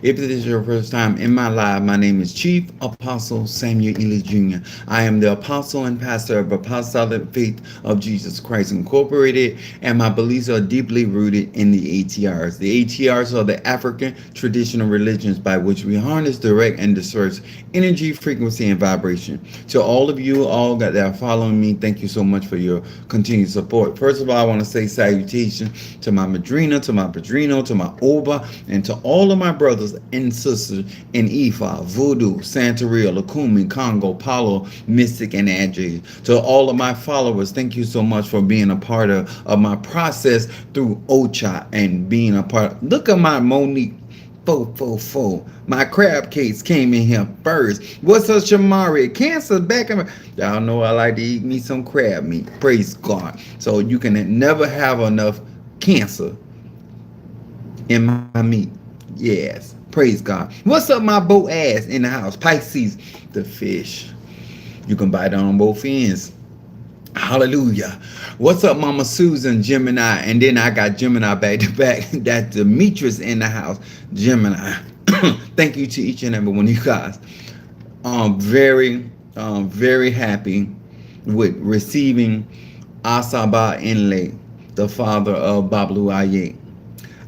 If this is your first time in my life, my name is Chief Apostle Samuel Ely Jr. I am the apostle and pastor of Apostolic Faith of Jesus Christ Incorporated, and my beliefs are deeply rooted in the ATRs. The ATRs are the African traditional religions by which we harness, direct, and disperse energy, frequency, and vibration. To all of you all that are following me, thank you so much for your continued support. First of all, I want to say salutation to my madrina, to my padrino, to my oba, and to all of my brothers and sisters in Ifa, Voodoo, Santeria, Lukumi, Congo, Palo, Mystic, and Adjay. To all of my followers, thank you so much for being a part of my process through Ocha and being a part. Look at my Monique 444. My crab cakes came in here first. What's up, Shamari? Cancer back in my... Y'all know I like to eat me some crab meat. Praise God. So you can never have enough cancer in my meat. Yes. Praise God. What's up, my boat ass in the house? Pisces, the fish. You can bite on both ends. Hallelujah. What's up, Mama Susan, Gemini? And then I got Gemini back to back. That's Demetrius in the house. Gemini. Thank you to each and every one of you guys. Very happy with receiving Asaba Enle, the father of Bablu Aye.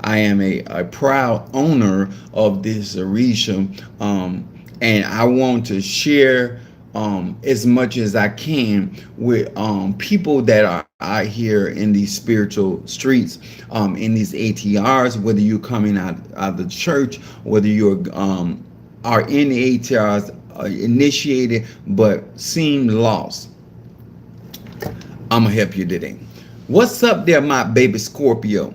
I am a proud owner of this Orisha, and I want to share as much as I can with people that are out here in these spiritual streets, in these ATRs, whether you're coming out of the church, whether you're are in the ATRs, initiated but seem lost. I'm gonna help you today. What's up there, my baby Scorpio?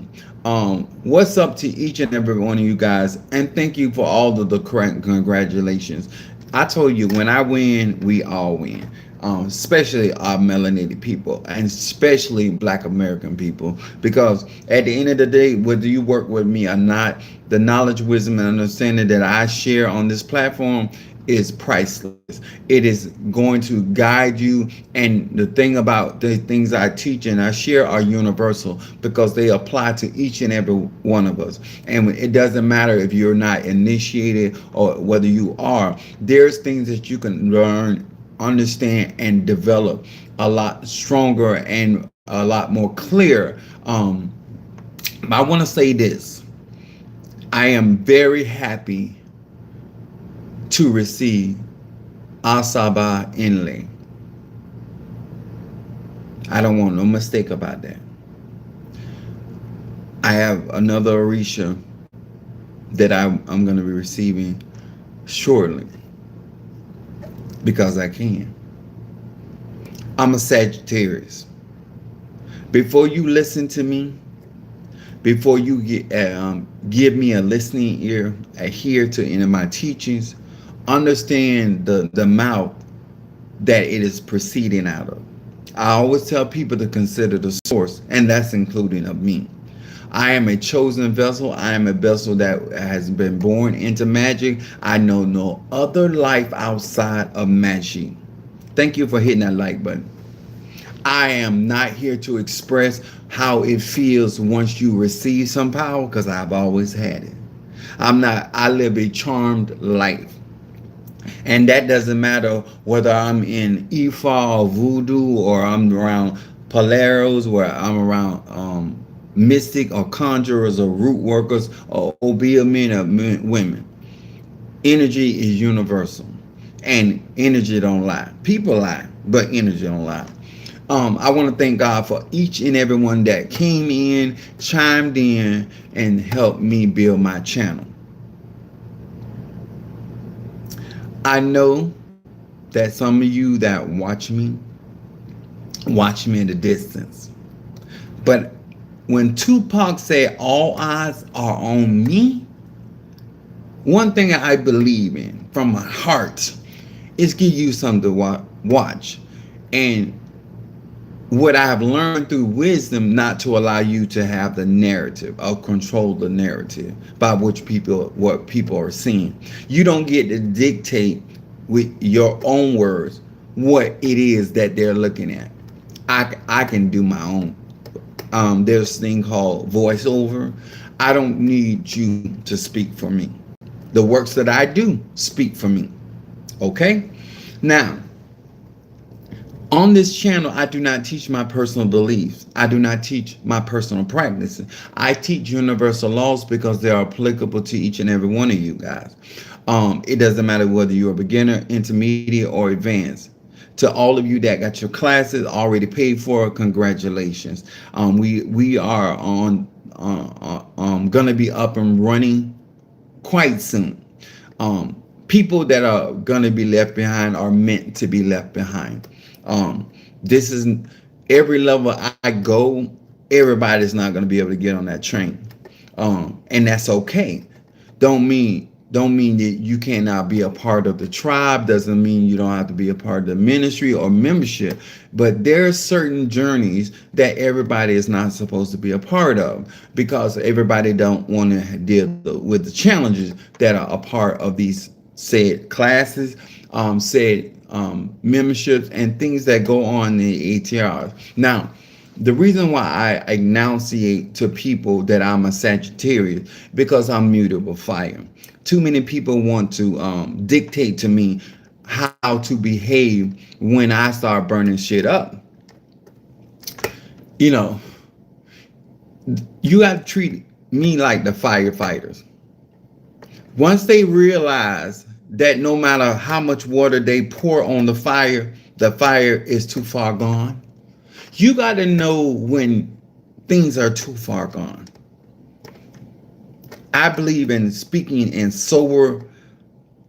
What's up to each and every one of you guys, and thank you for all of the congratulations. I told you, when I win, we all win. Especially our melanated people, and especially Black American people, because at the end of the day, whether you work with me or not, the knowledge, wisdom, and understanding that I share on this platform is priceless. It is going to guide you, and the thing about the things I teach and I share are universal because they apply to each and every one of us. And it doesn't matter if you're not initiated or whether you are. There's things that you can learn, understand, and develop a lot stronger and a lot more clear. I want to say this. I am very happy to receive Asaba Inlay. I don't want no mistake about that. I have another Orisha that I'm going to be receiving shortly because I can. I'm a Sagittarius. Before you listen to me, before you give me a listening ear, adhere to any of my teachings, understand the mouth that it is proceeding out of. I always tell people to consider the source, and that's including of me. I am a chosen vessel. I am a vessel that has been born into magic. I know no other life outside of magic. Thank you for hitting that like button. I am not here to express how it feels once you receive some power, because I've always had it. I live a charmed life. And that doesn't matter whether I'm in Ifa or Voodoo, or I'm around Paleros, where I'm around mystic or conjurers or root workers or Obeah men or women. Energy is universal, and energy don't lie. People lie, but energy don't lie. I want to thank God for each and everyone that came in, chimed in, and helped me build my channel. I know that some of you that watch me at a distance. But when Tupac said all eyes are on me, one thing I believe in from my heart is give you something to watch. And what I have learned through wisdom, not to allow you to have the narrative or control the narrative by what people are seeing. You don't get to dictate with your own words what it is that they're looking at. I can do my own. There's a thing called voiceover. I don't need you to speak for me. The works that I do speak for me. Okay? Now, on this channel, I do not teach my personal beliefs. I do not teach my personal practices. I teach universal laws because they are applicable to each and every one of you guys. It doesn't matter whether you're a beginner, intermediate, or advanced. To all of you that got your classes already paid for, congratulations. We are on gonna be up and running quite soon. People that are gonna be left behind are meant to be left behind. This is every level I go, everybody's not gonna be able to get on that train, and that's okay. Don't mean that you cannot be a part of the tribe. Doesn't mean you don't have to be a part of the ministry or membership. But there are certain journeys that everybody is not supposed to be a part of because everybody don't want to deal with the challenges that are a part of these said classes, said memberships, and things that go on in the ATRS. Now, the reason why I enunciate to people that I'm a Sagittarius because I'm mutable fire. Too many people want to dictate to me how to behave when I start burning shit up. You know, you have to treat me like the firefighters. Once they realize that no matter how much water they pour on the fire is too far gone. You got to know when things are too far gone. I believe in speaking in sober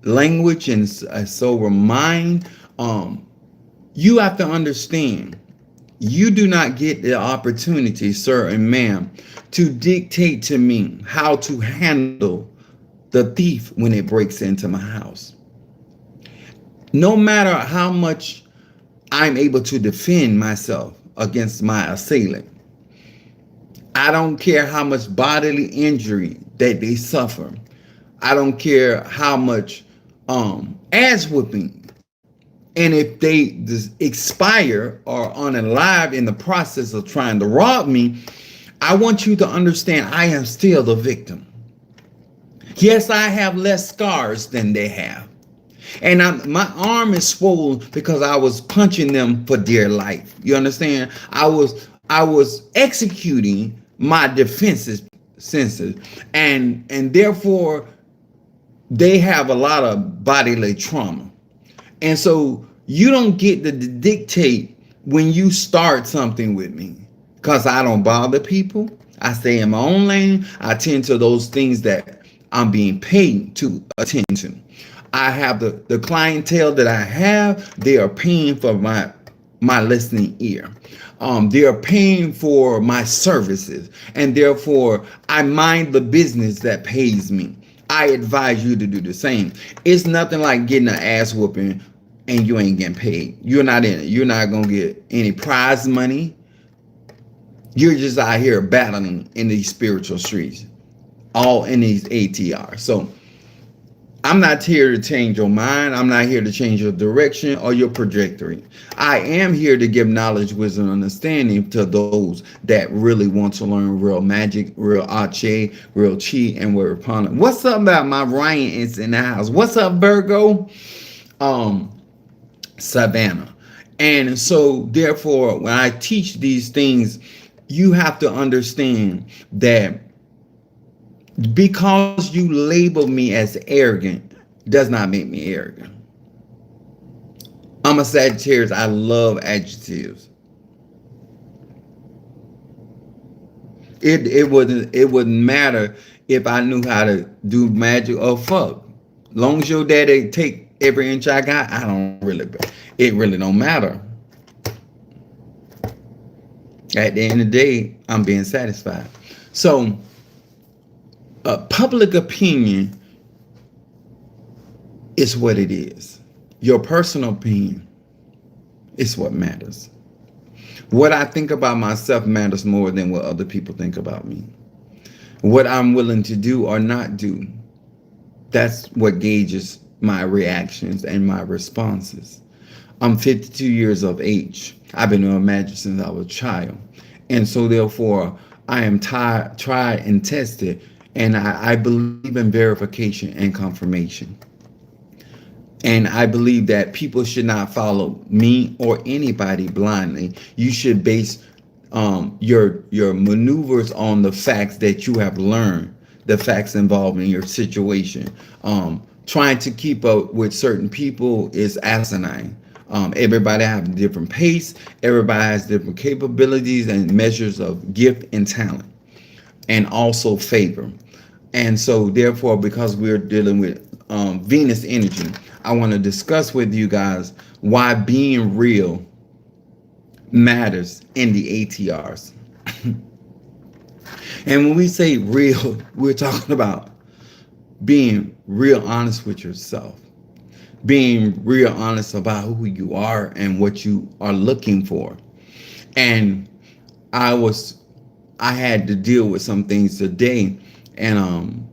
language and a sober mind. You have to understand, you do not get the opportunity, sir and ma'am, to dictate to me how to handle the thief when it breaks into my house. No matter how much I'm able to defend myself against my assailant, I don't care how much bodily injury that they suffer. I don't care how much ass whooping. And if they expire or unalive in the process of trying to rob me, I want you to understand I am still the victim. Yes, I have less scars than they have. And my arm is swollen because I was punching them for dear life. You understand? I was executing my defenses senses, and therefore they have a lot of bodily trauma. And so you don't get to dictate when you start something with me because I don't bother people. I stay in my own lane. I attend to those things that I'm being paid to attend to. I have the clientele that I have, they are paying for my listening ear. They are paying for my services, and therefore I mind the business that pays me. I advise you to do the same. It's nothing like getting an ass whooping and you ain't getting paid. You're not in it. You're not gonna get any prize money. You're just out here battling in these spiritual streets, all in these ATR. So I'm not here to change your mind. I'm not here to change your direction or your trajectory. I am here to give knowledge, wisdom, and understanding to those that really want to learn real magic, real Ache, real Chi, and real Rapana. What's up about my Ryan is in the house? What's up, Virgo? Savannah. And so therefore, when I teach these things, you have to understand that because you label me as arrogant does not make me arrogant. I'm a Sagittarius. I love adjectives. It wouldn't matter if I knew how to do magic or fuck. Long as your daddy take every inch I got, it really don't matter. At the end of the day, I'm being satisfied. So public opinion is what it is. Your personal opinion is what matters. What I think about myself matters more than what other people think about me. What I'm willing to do or not do, that's what gauges my reactions and my responses. I'm 52 years of age. I've been doing magic since I was a child. And so therefore, I am tried and tested And I believe in verification and confirmation. And I believe that people should not follow me or anybody blindly. You should base your maneuvers on the facts that you have learned, the facts involved in your situation. Trying to keep up with certain people is asinine. Everybody have a different pace. Everybody has different capabilities and measures of gift and talent, and also favor. And so, therefore, because we're dealing with Venus energy, I want to discuss with you guys why being real matters in the ATRs. And when we say real, we're talking about being real honest with yourself, being real honest about who you are and what you are looking for. And I had to deal with some things today, and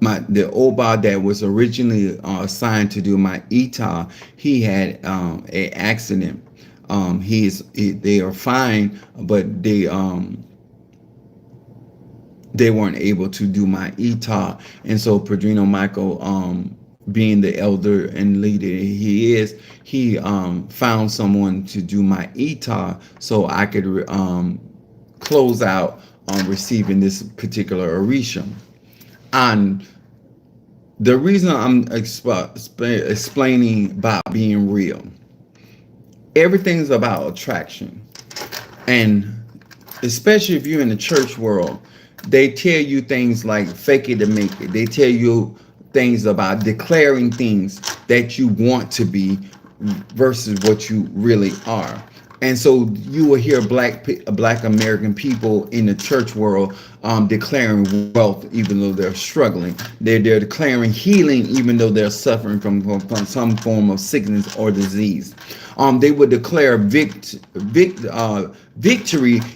the Oba that was originally assigned to do my ETA, he had a accident. They are fine, but they weren't able to do my ETA, and so Padrino Michael, being the elder and leader he is, he found someone to do my ETA so I could close out on receiving this particular Orisha. And the reason I'm explaining about being real, everything's about attraction. And especially if you're in the church world, they tell you things like fake it to make it. They tell you things about declaring things that you want to be versus what you really are. And so you will hear black American people in the church world declaring wealth even though they're struggling. They're declaring healing even though they're suffering from some form of sickness or disease. They would declare victory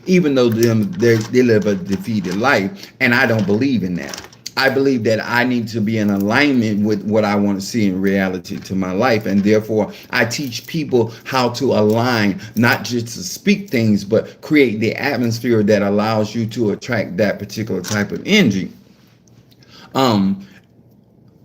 even though they live a defeated life. And I don't believe in that. I believe that I need to be in alignment with what I want to see in reality to my life. And therefore, I teach people how to align, not just to speak things, but create the atmosphere that allows you to attract that particular type of energy. The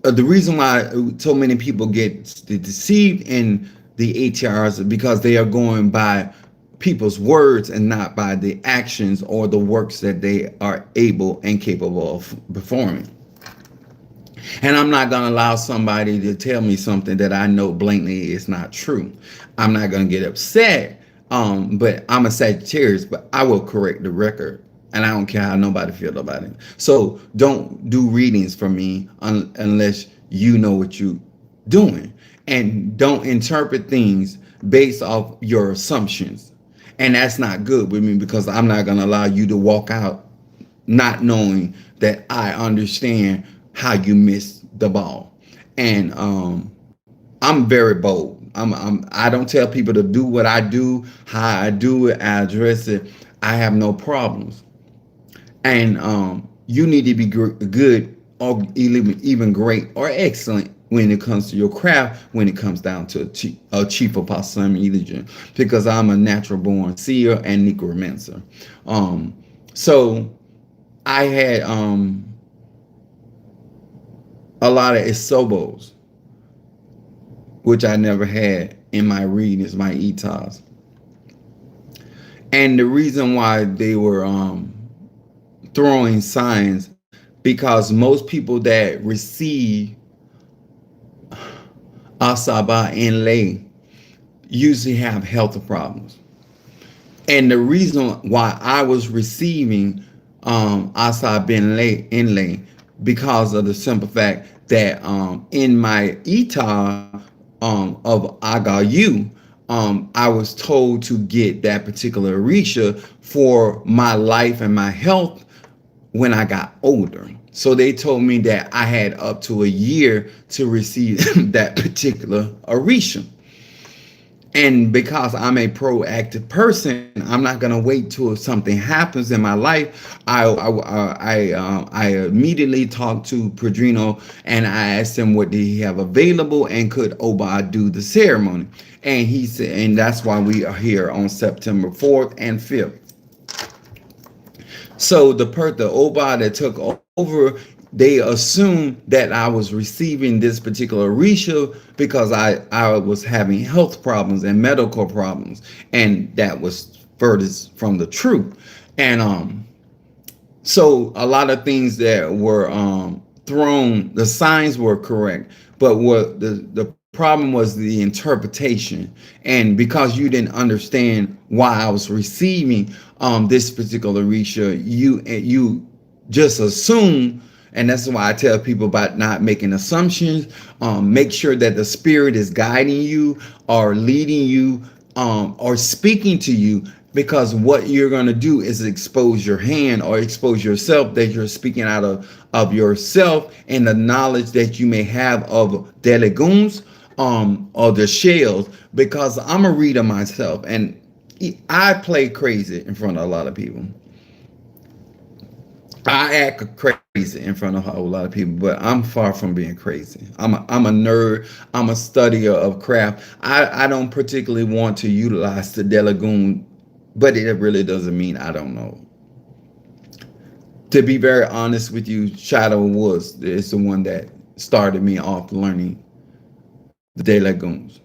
reason why so many people get deceived in the ATRs is because they are going by people's words and not by the actions or the works that they are able and capable of performing. And I'm not going to allow somebody to tell me something that I know blatantly is not true. I'm not going to get upset, but I'm a Sagittarius, but I will correct the record. And I don't care how nobody feels about it. So don't do readings for me unless you know what you're doing. And don't interpret things based off your assumptions. And that's not good with me because I'm not going to allow you to walk out not knowing that I understand how you missed the ball. And I'm very bold. I don't tell people to do what I do, how I do it, I address it. I have no problems. And you need to be good or even great or excellent when it comes to your craft, when it comes down to a chief apostle religion, because I'm a natural born seer and necromancer. So I had a lot of isobos, which I never had in my readings, my etas. And the reason why they were throwing signs, because most people that receive Asaba and Lay usually have health problems. And the reason why I was receiving Asaba Ben Lay because of the simple fact that in my ETA of Agayu, I was told to get that particular Orisha for my life and my health when I got older. So they told me that I had up to a year to receive that particular Orisha. And because I'm a proactive person, I'm not going to wait till something happens in my life. I immediately talked to Padrino and I asked him what did he have available and could Oba do the ceremony. And he said, and that's why we are here on September 4th and 5th. So the Oba that took over, they assumed that I was receiving this particular Risha because I was having health problems and medical problems, and that was furthest from the truth. And so a lot of things that were thrown, the signs were correct, but what the problem was the interpretation. And because you didn't understand why I was receiving this particular Risha, you just assume. And that's why I tell people about not making assumptions. Make sure that the spirit is guiding you or leading you or speaking to you, because what you're going to do is expose your hand or expose yourself, that you're speaking out of yourself and the knowledge that you may have of the legumes or the shells. Because I'm a reader myself, and I play crazy in front of a lot of people. I act crazy in front of a whole lot of people, but I'm far from being crazy. I'm a nerd. I'm a studier of craft. I don't particularly want to utilize the Delagoon, but it really doesn't mean I don't know. To be very honest with you, Shadow Woods is the one that started me off learning the Delagoons.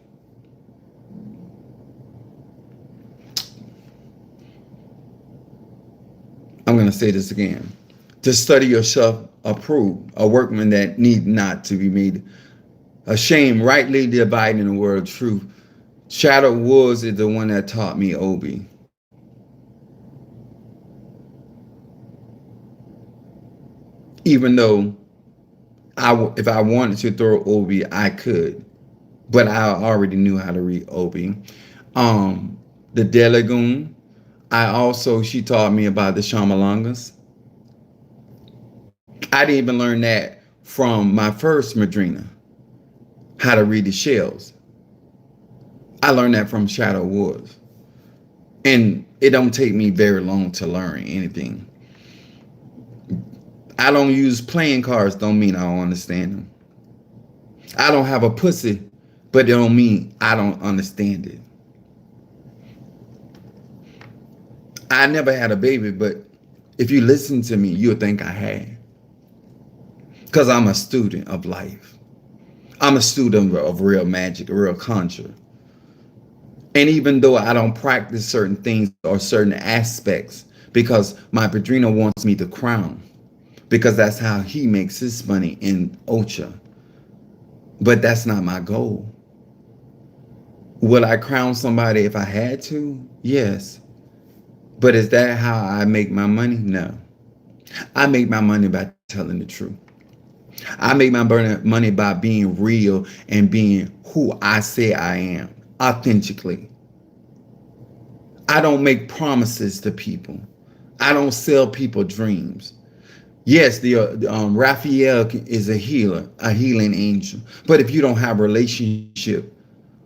I'm going to say this again. To study yourself approved, a workman that need not to be made ashamed, rightly dividing the word of truth. Shadow Woods is the one that taught me Obi. Even though if I wanted to throw Obi, I could, but I already knew how to read Obi. The Delagoon. She taught me about the Shamalangas. I didn't even learn that from my first Madrina, how to read the shells. I learned that from Shadow Woods. And it don't take me very long to learn anything. I don't use playing cards, don't mean I don't understand them. I don't have a pussy, but it don't mean I don't understand it. I never had a baby, but if you listen to me, you'll think I had. Because I'm a student of life. I'm a student of real magic, real conjure. And even though I don't practice certain things or certain aspects, because my Padrino wants me to crown, because that's how he makes his money in Ocha. But that's not my goal. Would I crown somebody if I had to? Yes. But is that how I make my money? No. I make my money by telling the truth. I make my money by being real and being who I say I am, authentically. I don't make promises to people. I don't sell people dreams. Yes, the Raphael is a healer, a healing angel. But if you don't have a relationship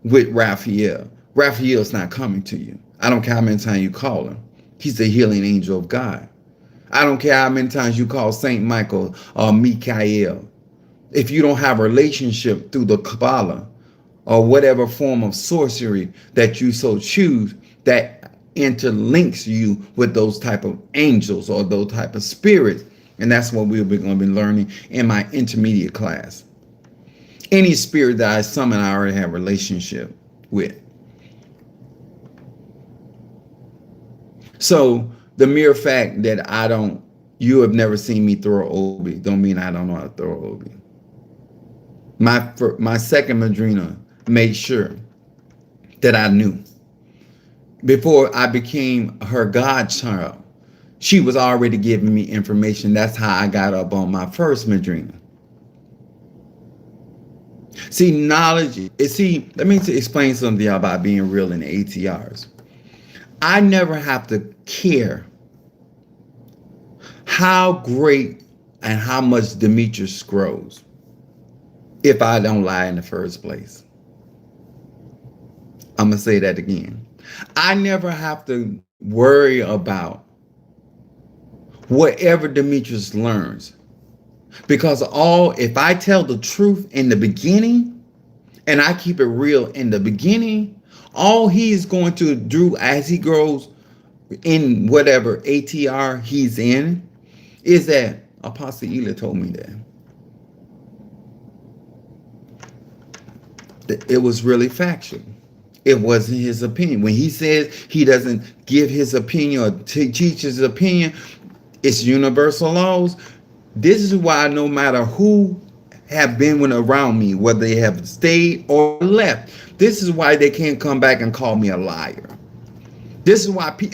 with Raphael, Raphael's not coming to you. I don't care how many times you call him. He's the healing angel of God. I don't care how many times you call Saint Michael or Michael. If you don't have a relationship through the Kabbalah or whatever form of sorcery that you so choose, that interlinks you with those type of angels or those type of spirits. And that's what we're going to be learning in my intermediate class. Any spirit that I summon, I already have a relationship with. So the mere fact that you have never seen me throw Obi, don't mean I don't know how to throw Obi. My second Madrina made sure that I knew. Before I became her godchild, she was already giving me information. That's how I got up on my first Madrina. See, let me explain something about being real in ATRs. I never have to care how great and how much Demetrius grows if I don't lie in the first place. I'm going to say that again. I never have to worry about whatever Demetrius learns. Because if I tell the truth in the beginning and I keep it real in the beginning, all he's going to do as he grows in whatever ATR he's in, is that Apostle Ela told me that it was really factual. It wasn't his opinion. When he says he doesn't give his opinion or teach his opinion, it's universal laws. This is why no matter who have been around me, whether they have stayed or left, this is why they can't come back and call me a liar. This is why people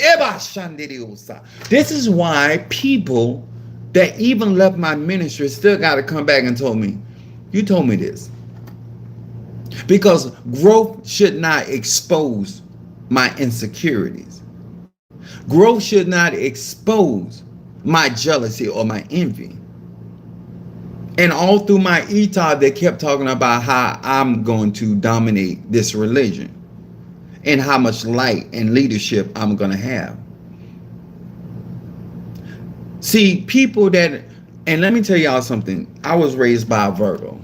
that even left my ministry still got to come back and told me, you told me this. Because growth should not expose my insecurities. Growth should not expose my jealousy or my envy. And all through my ETA, they kept talking about how I'm going to dominate this religion and how much light and leadership I'm going to have. See, people that, and let me tell y'all something. I was raised by a Virgo.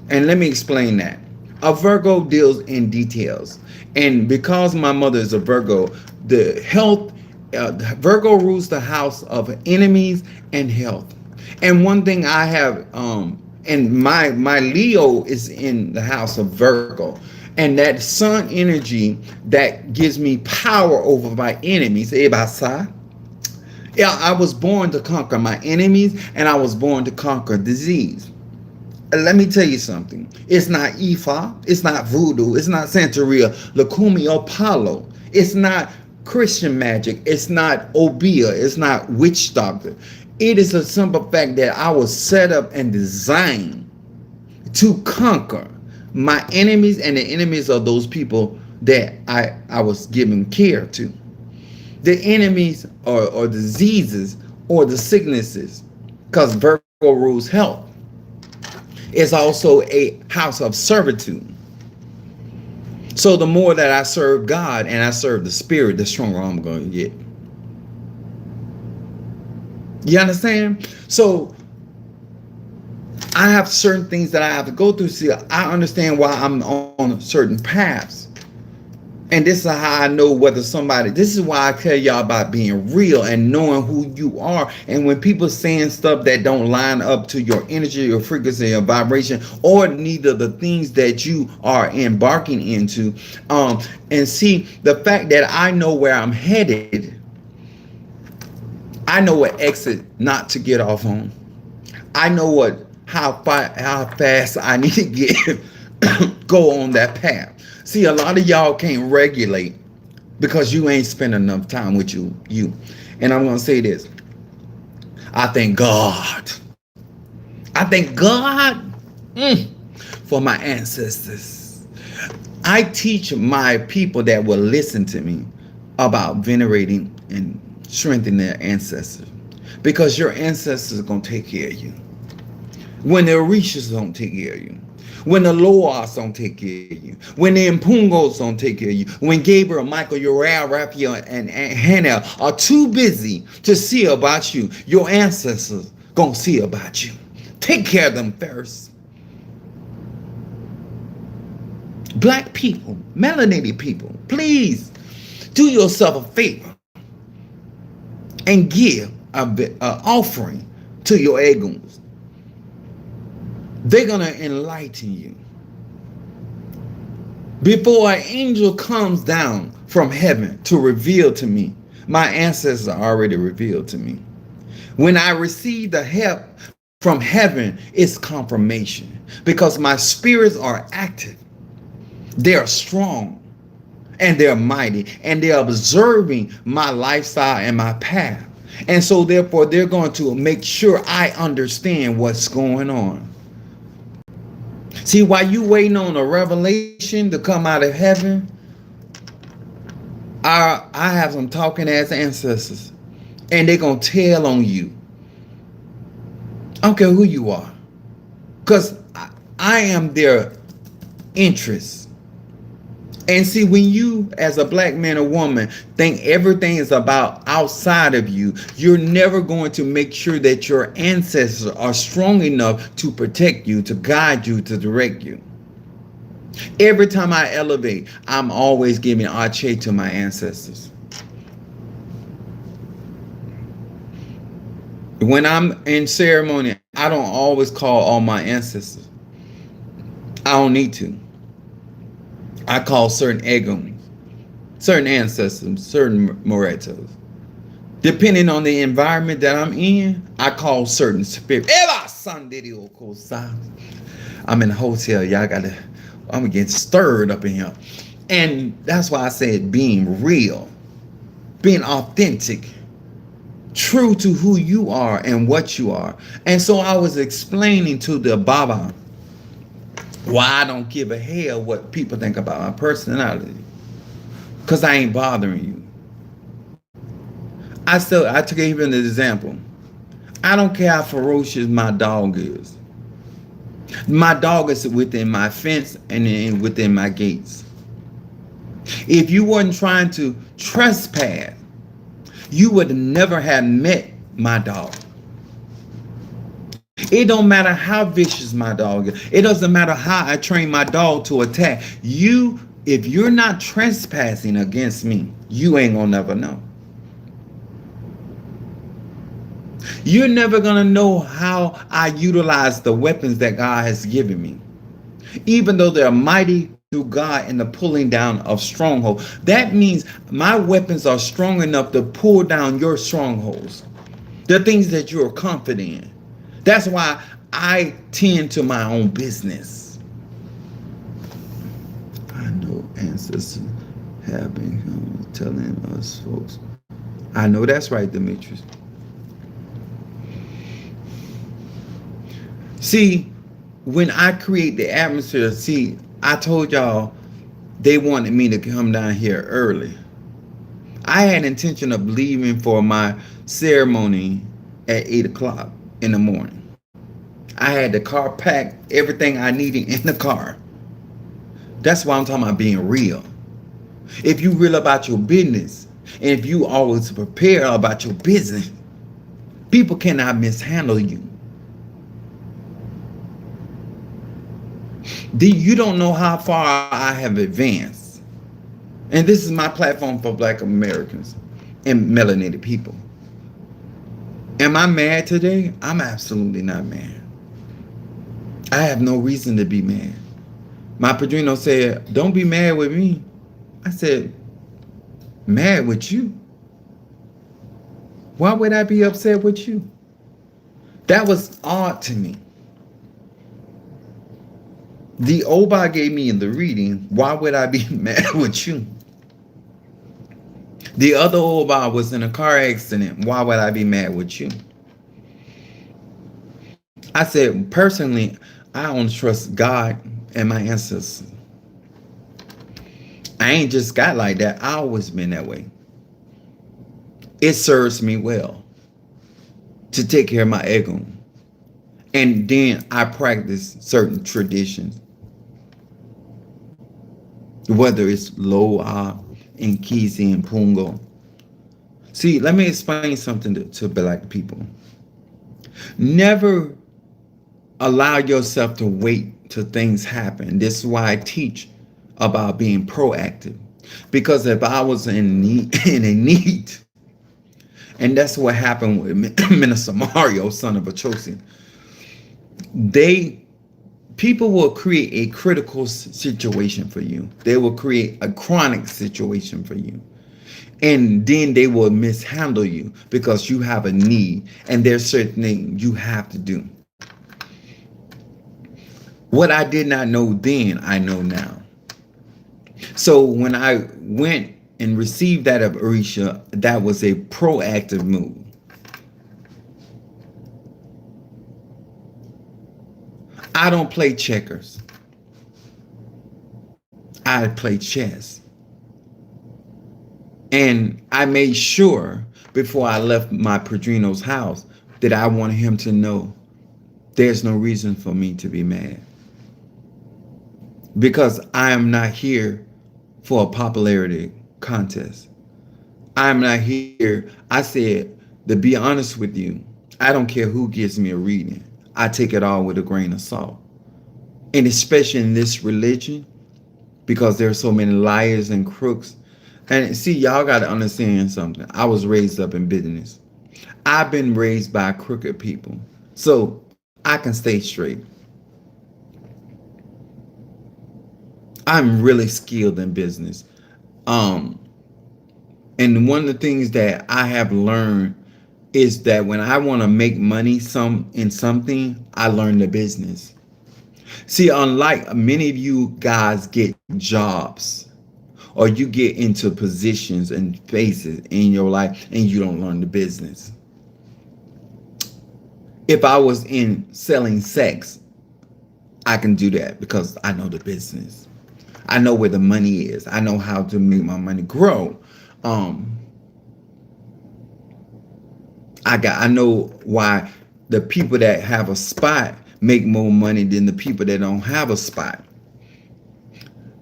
And let me explain that. A Virgo deals in details. And because my mother is a Virgo, the health, Virgo rules the house of enemies and health. And one thing I have, and my Leo is in the house of Virgo. And that sun energy that gives me power over my enemies. Yeah, I was born to conquer my enemies, and I was born to conquer disease. Let me tell you something. It's not Ifa. It's not voodoo. It's not Santeria, Lukumi, or Palo. It's not Christian magic. It's not Obia. It's not witch doctor. It is a simple fact that I was set up and designed to conquer my enemies and the enemies of those people that I was giving care to. The enemies or diseases or the sicknesses, because Virgo rules health. It's also a house of servitude. So the more that I serve God and I serve the spirit, the stronger I'm going to get. You understand? So I have certain things that I have to go through. See, I understand why I'm on certain paths. And this is how I know whether somebody, this is why I tell y'all about being real and knowing who you are. And when people saying stuff that don't line up to your energy, your frequency, your vibration, or neither the things that you are embarking into, and see the fact that I know where I'm headed, I know what exit not to get off on. I know how fast I need to get go on that path. See, a lot of y'all can't regulate because you ain't spent enough time with you. And I'm going to say this. I thank God. I thank God for my ancestors. I teach my people that will listen to me about venerating and strengthening their ancestors. Because your ancestors are going to take care of you. When the Orishas don't take care of you. When the Loas don't take care of you. When the Impungos don't take care of you. When Gabriel, Michael, Uriah, Raphael, and Hannah are too busy to see about you, your ancestors gonna see about you. Take care of them first. Black people, melanated people, please do yourself a favor and give an offering to your Eguns. They're going to enlighten you. Before an angel comes down from heaven to reveal to me, my ancestors are already revealed to me. When I receive the help from heaven, it's confirmation. Because my spirits are active. They are strong. And they're mighty. And they're observing my lifestyle and my path. And so therefore, they're going to make sure I understand what's going on. See, while you waiting on a revelation to come out of heaven, I have some talking ass ancestors, and they're going to tell on you. I don't care who you are, because I am their interest. And see, when you, as a black man or woman, think everything is about outside of you, you're never going to make sure that your ancestors are strong enough to protect you, to guide you, to direct you. Every time I elevate, I'm always giving Arche to my ancestors. When I'm in ceremony, I don't always call all my ancestors. I don't need to. I call certain egos, certain ancestors, certain moretos. Depending on the environment that I'm in, I call certain spirits. I'm in a hotel. Y'all gotta, I'm getting stirred up in here. And that's why I said being real, being authentic, true to who you are and what you are. And so I was explaining to the Baba why I don't give a hell what people think about my personality. Because I ain't bothering you. I took even an example. I don't care how ferocious my dog is. My dog is within my fence and within my gates. If you weren't trying to trespass, you would never have met my dog. It don't matter how vicious my dog is. It doesn't matter how I train my dog to attack. If you're not trespassing against me, you ain't gonna never know. You're never gonna know how I utilize the weapons that God has given me. Even though they're mighty through God in the pulling down of strongholds. That means my weapons are strong enough to pull down your strongholds. The things that you're confident in. That's why I tend to my own business. I know ancestors have been telling us folks. I know that's right, Demetrius. See, when I create the atmosphere, I told y'all they wanted me to come down here early. I had intention of leaving for my ceremony at 8 o'clock in the morning. I had the car packed, everything I needed in the car. That's why I'm talking about being real. If you real about your business, and if you always prepare about your business, people cannot mishandle you. You don't know how far I have advanced. And this is my platform for Black Americans and melanated people. Am I mad today? I'm absolutely not mad. I have no reason to be mad. My padrino said, don't be mad with me. I said, mad with you? Why would I be upset with you? That was odd to me. The Oba gave me in the reading, why would I be mad with you? The other Oba was in a car accident, why would I be mad with you? I said, personally, I only trust God and my ancestors. I ain't just got like that. I always been that way. It serves me well to take care of my ego. And then I practice certain traditions. Whether it's Loa, Inkizi, and Pungo. See, let me explain something to Black people. Never allow yourself to wait till things happen. This is why I teach about being proactive. Because if I was in a need, and that's what happened with Minister Mario, son of a Chosin, people will create a critical situation for you. They will create a chronic situation for you. And then they will mishandle you because you have a need and there's certain things you have to do. What I did not know then, I know now. So when I went and received that of Orisha, that was a proactive move. I don't play checkers. I play chess. And I made sure before I left my padrino's house that I wanted him to know there's no reason for me to be mad. Because I am not here for a popularity contest. I'm not here. I said, to be honest with you, I don't care who gives me a reading. I take it all with a grain of salt. And especially in this religion, because there are so many liars and crooks. And see, y'all got to understand something. I was raised up in business. I've been raised by crooked people, so I can stay straight. I'm really skilled in business. Um, and one of the things that I have learned is that when I want to make money in something, I learn the business. See, unlike many of you guys get jobs or you get into positions and phases in your life and you don't learn the business. If I was in selling sex, I can do that because I know the business. I know where the money is. I know how to make my money grow. Um, I know why the people that have a spot make more money than the people that don't have a spot.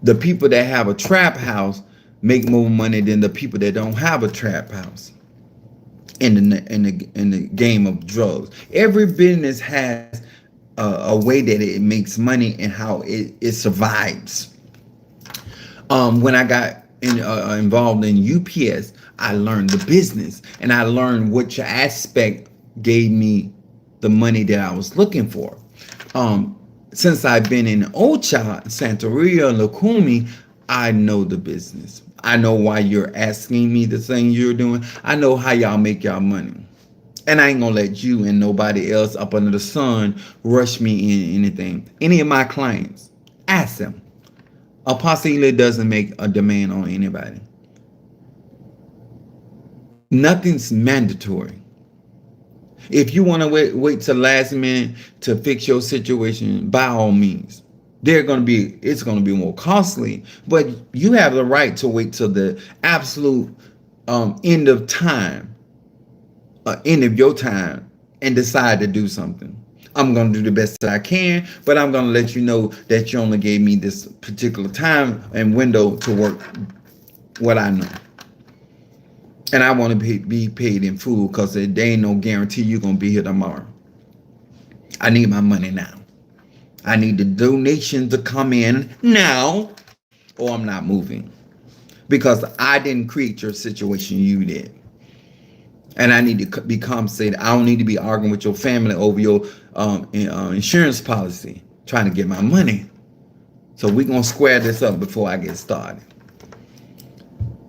The people that have a trap house make more money than the people that don't have a trap house. In the game of drugs, every business has a way that it makes money and how it survives. When I got involved in UPS, I learned the business and I learned which aspect gave me the money that I was looking for. Um, since I've been in Ocha, Santeria, Lukumi, I know the business. I know why you're asking me the thing you're doing. I know how y'all make y'all money. And I ain't gonna let you and nobody else up under the sun rush me in anything. Any of my clients, ask them. Apostle doesn't make a demand on anybody. Nothing's mandatory. If you want to wait till last minute to fix your situation, by all means. It's gonna be more costly, but you have the right to wait till the absolute end of time, end of your time, and decide to do something. I'm gonna do the best that I can, but I'm gonna let you know that you only gave me this particular time and window to work what I know. And I want to be paid in full because there ain't no guarantee you're going to be here tomorrow. I need my money now. I need the donation to come in now or I'm not moving. Because I didn't create your situation, you did. And I need to be compensated. I don't need to be arguing with your family over your insurance policy, trying to get my money. So we're going to square this up before I get started.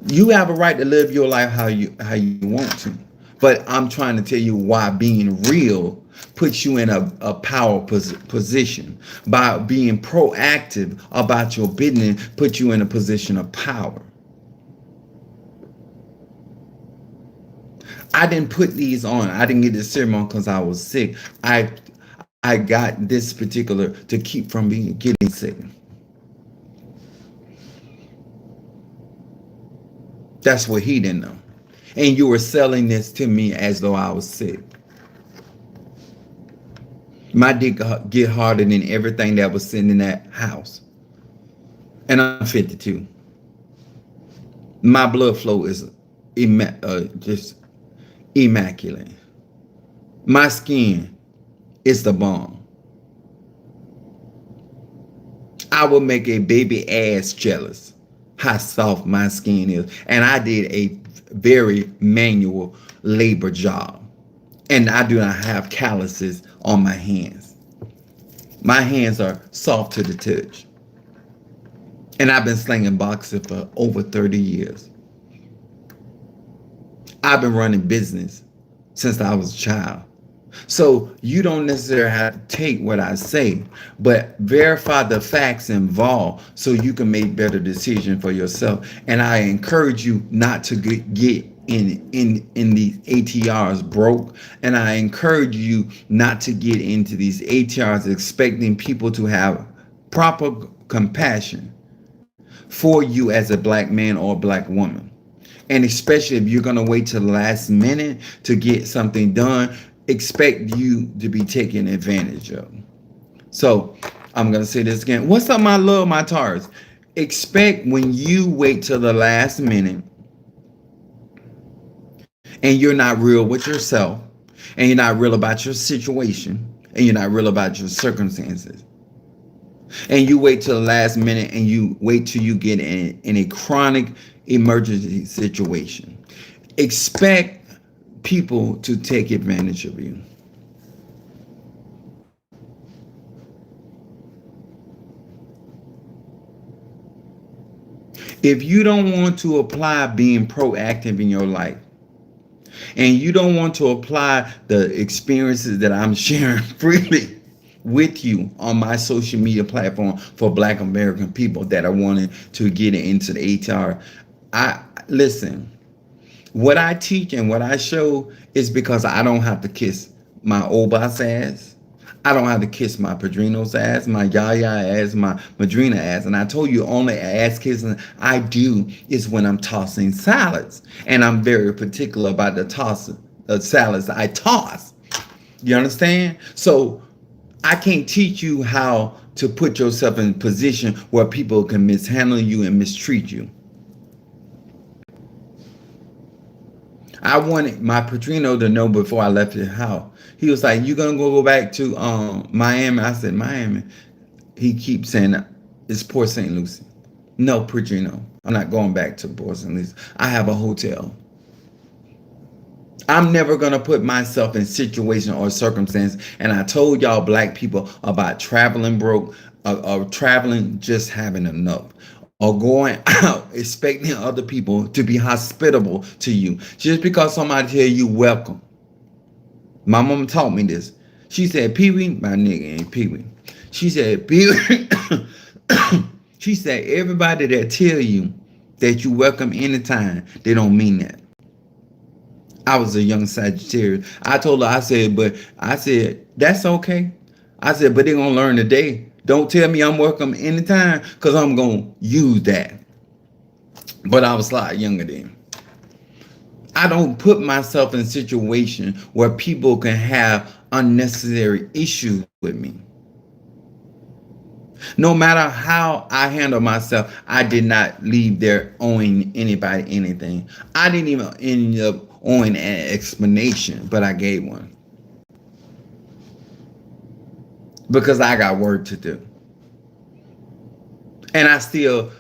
You have a right to live your life how you want to, but I'm trying to tell you why being real puts you in a power position. By being proactive about your business puts you in a position of power. I didn't put these on. I didn't get this serum on because I was sick. I got this particular to keep from getting sick. That's what he didn't know. And you were selling this to me as though I was sick. My dick get harder than everything that was sitting in that house. And I'm 52. My blood flow is just immaculate. My skin is the bomb. I will make a baby ass jealous how soft my skin is. And I did a very manual labor job. And I do not have calluses on my hands. My hands are soft to the touch. And I've been slinging boxing for over 30 years. I've been running business since I was a child. So you don't necessarily have to take what I say, but verify the facts involved so you can make better decisions for yourself. And I encourage you not to get in these ATRs broke. And I encourage you not to get into these ATRs expecting people to have proper compassion for you as a black man or a black woman. And especially if you're going to wait till the last minute to get something done, expect you to be taken advantage of. So I'm going to say this again. What's up, my love, my tars? Expect when you wait till the last minute and you're not real with yourself and you're not real about your situation and you're not real about your circumstances. And you wait till the last minute and you wait till you get in a chronic emergency situation. Expect people to take advantage of you. If you don't want to apply being proactive in your life, and you don't want to apply the experiences that I'm sharing freely with you on my social media platform for Black American people that are wanting to get into the ATR, I listen. What I teach and what I show is because I don't have to kiss my old boss ass. I don't have to kiss my padrino's ass, my yaya ass, my madrina ass. And I told you, only ass kissing I do is when I'm tossing salads. And I'm very particular about the salads I toss. You understand? So I can't teach you how to put yourself in a position where people can mishandle you and mistreat you. I wanted my Padrino to know before I left his house. He was like, "You gonna go back to Miami?" I said, "Miami." He keeps saying it's Port St. Lucie. No, Padrino. I'm not going back to Port St. Lucie. I have a hotel. I'm never gonna put myself in situation or circumstance. And I told y'all Black people about traveling broke, or traveling just having enough, or going out expecting other people to be hospitable to you. Just because somebody tell you welcome. My mom taught me this. She said, Pee Wee, my nigga ain't Pee Wee. She said, Pee Wee. She said, everybody that tell you that you welcome anytime, they don't mean that. I was a young Sagittarius. I told her, I said, that's okay. I said, but they're gonna learn today. Don't tell me I'm welcome anytime, because I'm gonna use that. But I was a lot younger then. I don't put myself in a situation where people can have unnecessary issues with me. No matter how I handle myself, I did not leave there owing anybody anything. I didn't even end up owing an explanation, but I gave one. Because I got work to do. And I still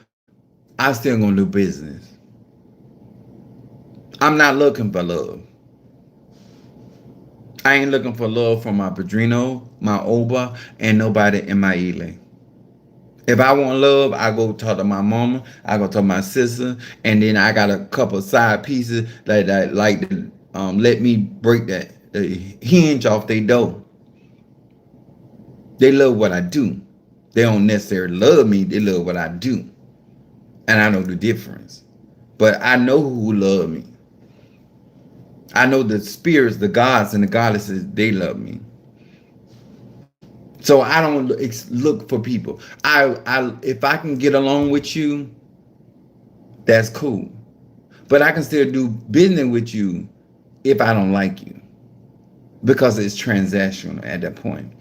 gonna do business. I'm not looking for love. I ain't looking for love from my Padrino, my Oba, and nobody in my Ile. If I want love, I go talk to my mama, I go talk to my sister, and then I got a couple side pieces that like to let me break the hinge off their door. They love what I do. They don't necessarily love me, they love what I do. And I know the difference. But I know who love me. I know the spirits, the gods and the goddesses, they love me. So I don't look for people. If I can get along with you, that's cool. But I can still do business with you if I don't like you, because it's transactional at that point.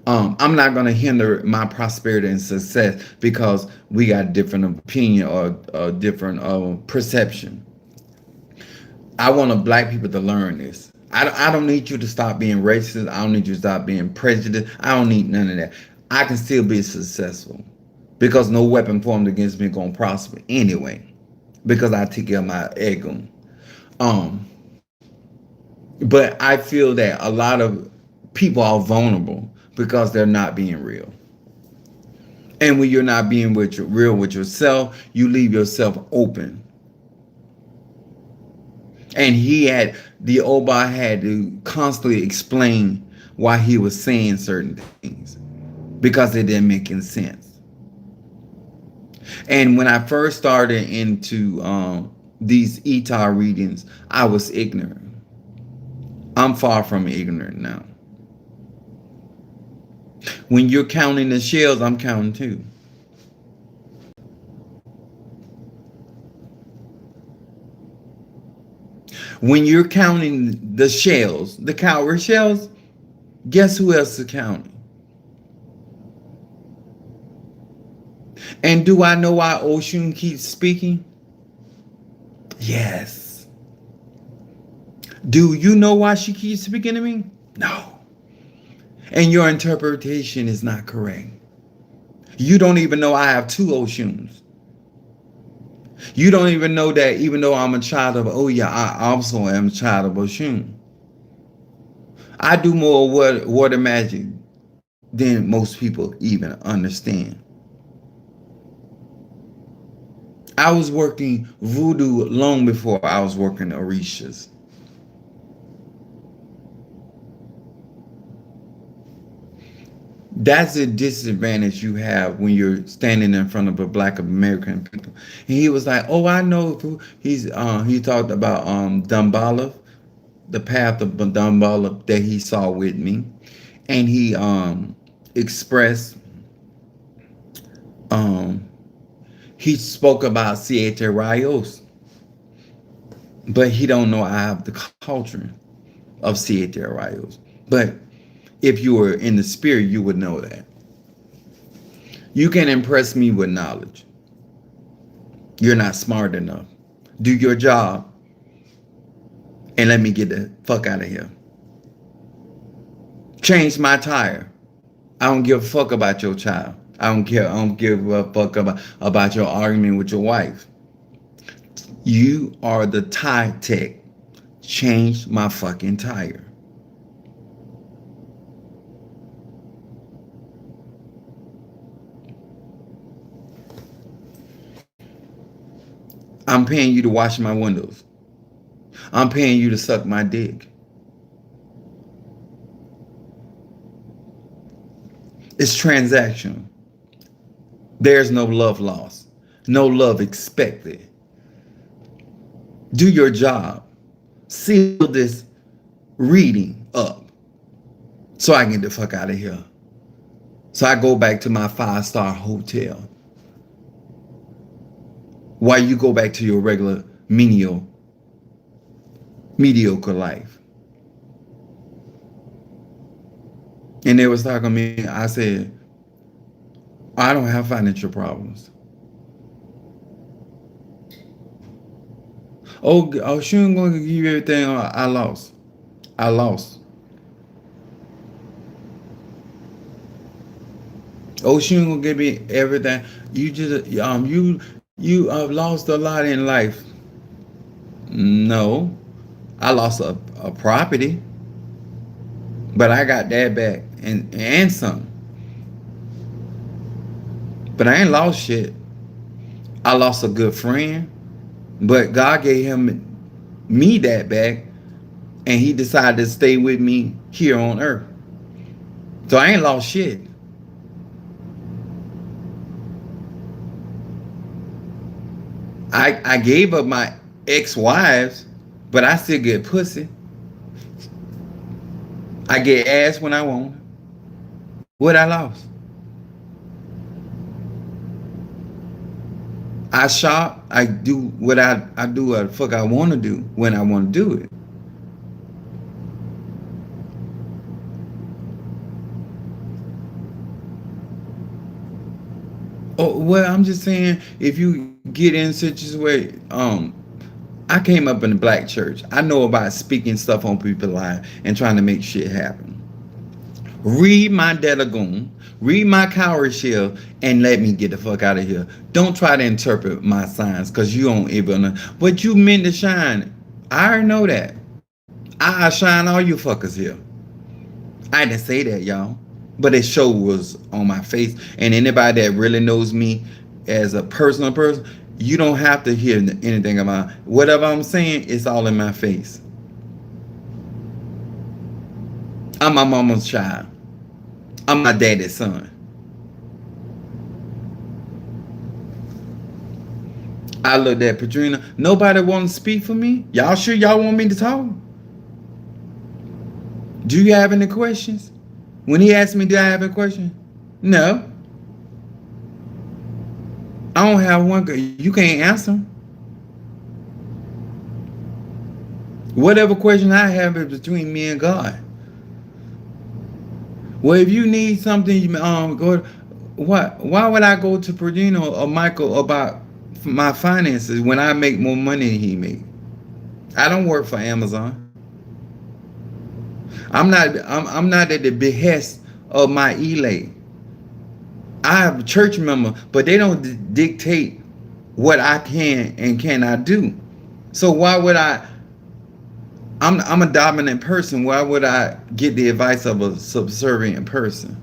I'm not going to hinder my prosperity and success because we got different opinion or different perception. I want Black people to learn this. I don't need you to stop being racist. I don't need you to stop being prejudiced. I don't need none of that. I can still be successful because no weapon formed against me gonna prosper anyway, because I take care of my ego. But I feel that a lot of people are vulnerable because they're not being real. And when you're not being real with yourself, you leave yourself open. And the Oba had to constantly explain why he was saying certain things because it didn't make any sense. And when I first started into these ETAR readings, I was ignorant. I'm far from ignorant now. When you're counting the shells, I'm counting too. When you're counting the shells, the cowrie shells, guess who else is counting? And do I know why Oshun keeps speaking? Yes. Do you know why she keeps speaking to me? No. And your interpretation is not correct. You don't even know I have two Oshuns. You don't even know that even though I'm a child of Oya, I also am a child of Oshun. I do more water magic than most people even understand. I was working voodoo long before I was working orishas. That's a disadvantage you have when you're standing in front of a black American people. And he was like, "Oh, I know." He talked about Dumbala, the path of Dumbala that he saw with me, and he expressed um he spoke about Siete Rayos, but he don't know I have the culture of Siete Rayos. But if you were in the spirit, you would know that. You can impress me with knowledge. You're not smart enough. Do your job and let me get the fuck out of here. Change my tire. I don't give a fuck about your child. I don't care. I don't give a fuck about your argument with your wife. You are the tire tech. Change my fucking tire. I'm paying you to wash my windows. I'm paying you to suck my dick. It's transactional. There's no love lost. No love expected. Do your job. Seal this reading up so I can get the fuck out of here. So I go back to my 5-star hotel while you go back to your regular mediocre life. And they was talking to me. I said, I don't have financial problems. Oh, she ain't gonna give you everything. I lost. I lost. Oh, she ain't gonna give me everything. You just you lost a lot in life. No, I lost a property, but I got that back and some. But I ain't lost shit. I lost a good friend, but God gave me that back, and He decided to stay with me here on earth. So I ain't lost shit. I gave up my ex-wives, but I still get pussy. I get ass when I want. What I lost? I shop. I do what I do what the fuck I want to do when I want to do it. Oh well, I'm just saying if you get in such a way, I came up in the black church. I know about speaking stuff on people's lives and trying to make shit happen. Read my Delagoon, read my cowrie shell, and let me get the fuck out of here. Don't try to interpret my signs because you don't even know. But you meant to shine. I already know that. I shine all you fuckers here. I didn't say that, y'all. But it show was on my face. And anybody that really knows me as a personal person, you don't have to hear anything about whatever I'm saying. It's all in my face. I'm my mama's child. I'm my daddy's son. I looked at Patrina. Nobody want to speak for me? Y'all sure y'all want me to talk? Do you have any questions? When he asked me, do I have a question? No. I don't have one. You can't answer them. Whatever question I have is between me and God. Well, if you need something, go. What? Why would I go to Perdino or Michael about my finances when I make more money than he make? I don't work for Amazon. I'm not at the behest of my elay. I have a church member, but they don't dictate what I can and cannot do. So why would I'm a dominant person. Why would I get the advice of a subservient person?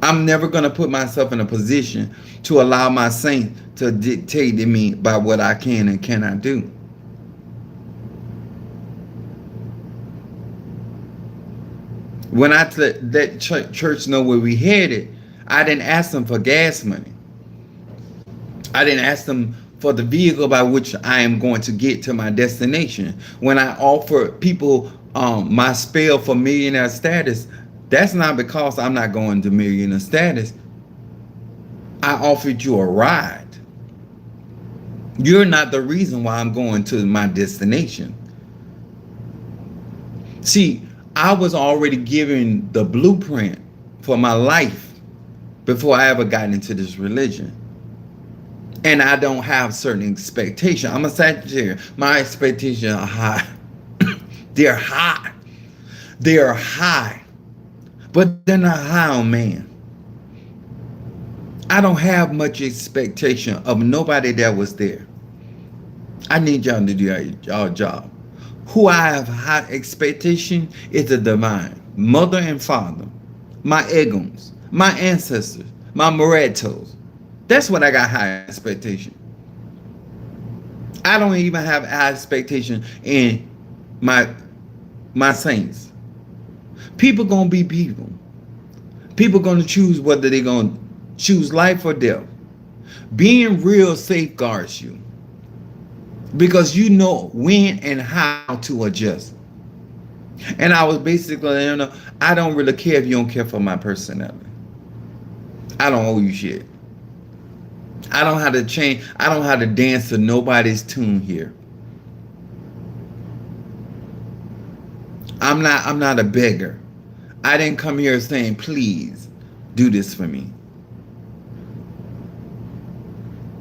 I'm never going to put myself in a position to allow my saints to dictate to me by what I can and cannot do. When I let church know where we headed, I didn't ask them for gas money. I didn't ask them for the vehicle by which I am going to get to my destination. When I offer people my spell for millionaire status, that's not because I'm not going to millionaire status. I offered you a ride. You're not the reason why I'm going to my destination. See, I was already given the blueprint for my life before I ever got into this religion. And I don't have certain expectation. I'm a Sagittarius. My expectations are high. They're high. They are high. But they're not high on man. I don't have much expectation of nobody that was there. I need y'all to do y'all job. Who I have high expectation is the divine. Mother and father. My egos. My ancestors. My moretos. That's what I got high expectation. I don't even have high expectation in my saints. People gonna be people. People gonna choose whether they're gonna choose life or death. Being real safeguards you because you know when and how to adjust. And I was basically, I don't really care if you don't care for my personality. I don't owe you shit. I don't have to change. I don't have to dance to nobody's tune here. I'm not a beggar. I didn't come here saying, please do this for me.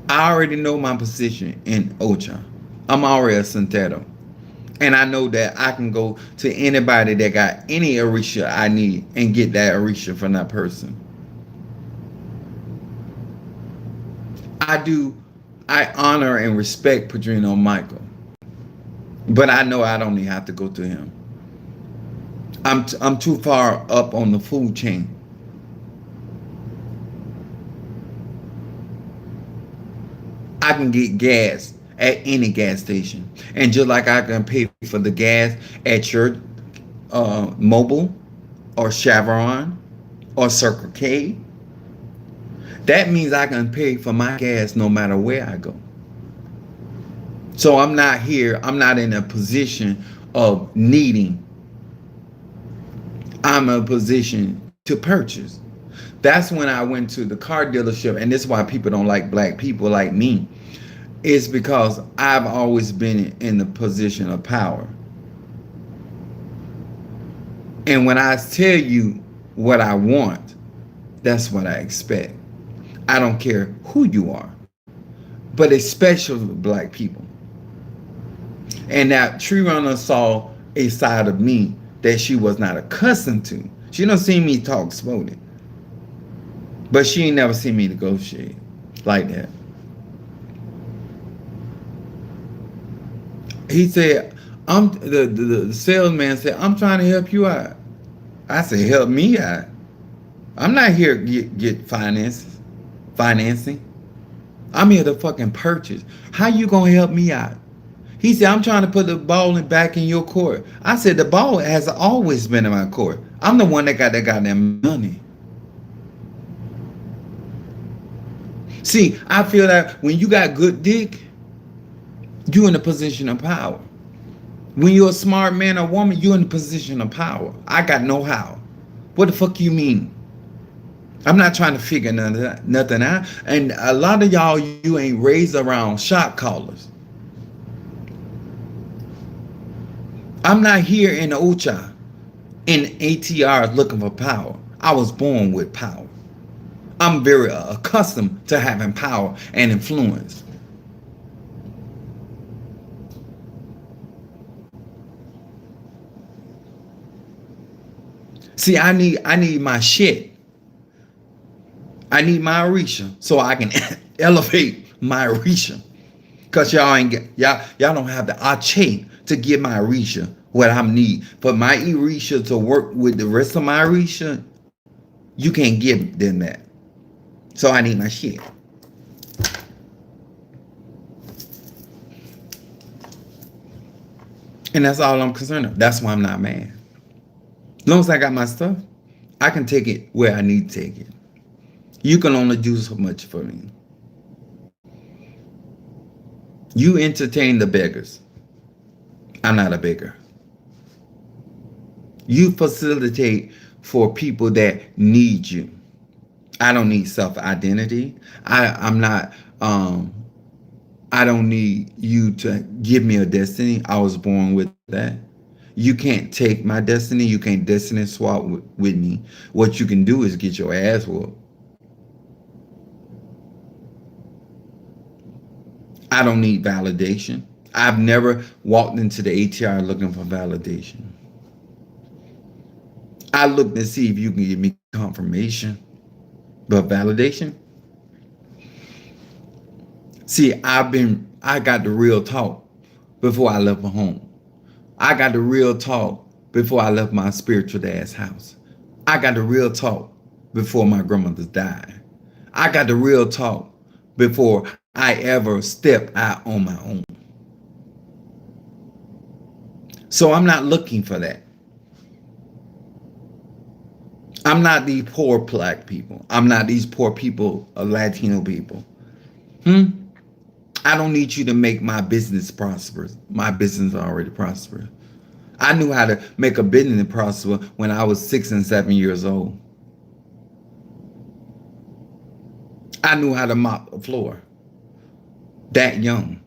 I already know my position in Ocha. I'm already a Santero. And I know that I can go to anybody that got any Orisha I need and get that Orisha from that person. I honor and respect Padrino Michael. But I know I don't even have to go to him. I'm too far up on the food chain. I can get gas at any gas station. And just like I can pay for the gas at your Mobil or Chevron or Circle K, that means I can pay for my gas no matter where I go. So I'm not in a position of needing. I'm in a position to purchase. That's when I went to the car dealership, and this is why people don't like black people like me. It's because I've always been in the position of power. And when I tell you what I want, that's what I expect. I don't care who you are, but especially black people. And that Tree Runner saw a side of me that she was not accustomed to. She don't see me talk smoothly, but she ain't never seen me negotiate like that. He said, the salesman said, I'm trying to help you out. I said, help me out. I'm not here to get financing. I'm here to fucking purchase. How you gonna help me out? He said, I'm trying to put the ball back in your court. I said, the ball has always been in my court. I'm the one that got that goddamn money. See, I feel that when you got good dick, you're in a position of power. When you're a smart man or woman, you're in a position of power. I got know-how. What the fuck you mean? I'm not trying to figure nothing out. And a lot of y'all, you ain't raised around shot callers. I'm not here in Ocha, in ATRS looking for power. I was born with power. I'm very accustomed to having power and influence. See, I need my shit. I need my Orisha so I can elevate my Orisha. Cause y'all ain't get y'all don't have the ache to give my Orisha what I need. For my Orisha to work with the rest of my Orisha, you can't give them that. So I need my shit. And that's all I'm concerned with. That's why I'm not mad. As long as I got my stuff, I can take it where I need to take it. You can only do so much for me. You entertain the beggars. I'm not a beggar. You facilitate for people that need you. I don't need self-identity. I'm not I don't need you to give me a destiny. I was born with that. You can't take my destiny. You can't destiny swap with me. What you can do is get your ass whooped. I don't need validation. I've never walked into the ATR looking for validation. I look to see if you can give me confirmation. But validation? See, I got the real talk before I left home. I got the real talk before I left my spiritual dad's house. I got the real talk before my grandmother died. I got the real talk before I ever stepped out on my own. So I'm not looking for that. I'm not these poor black people. I'm not these poor people, Latino people. I don't need you to make my business prosperous. My business already prosperous. I knew how to make a business prosper when I was 6 and 7 years old. I knew how to mop the floor. That young.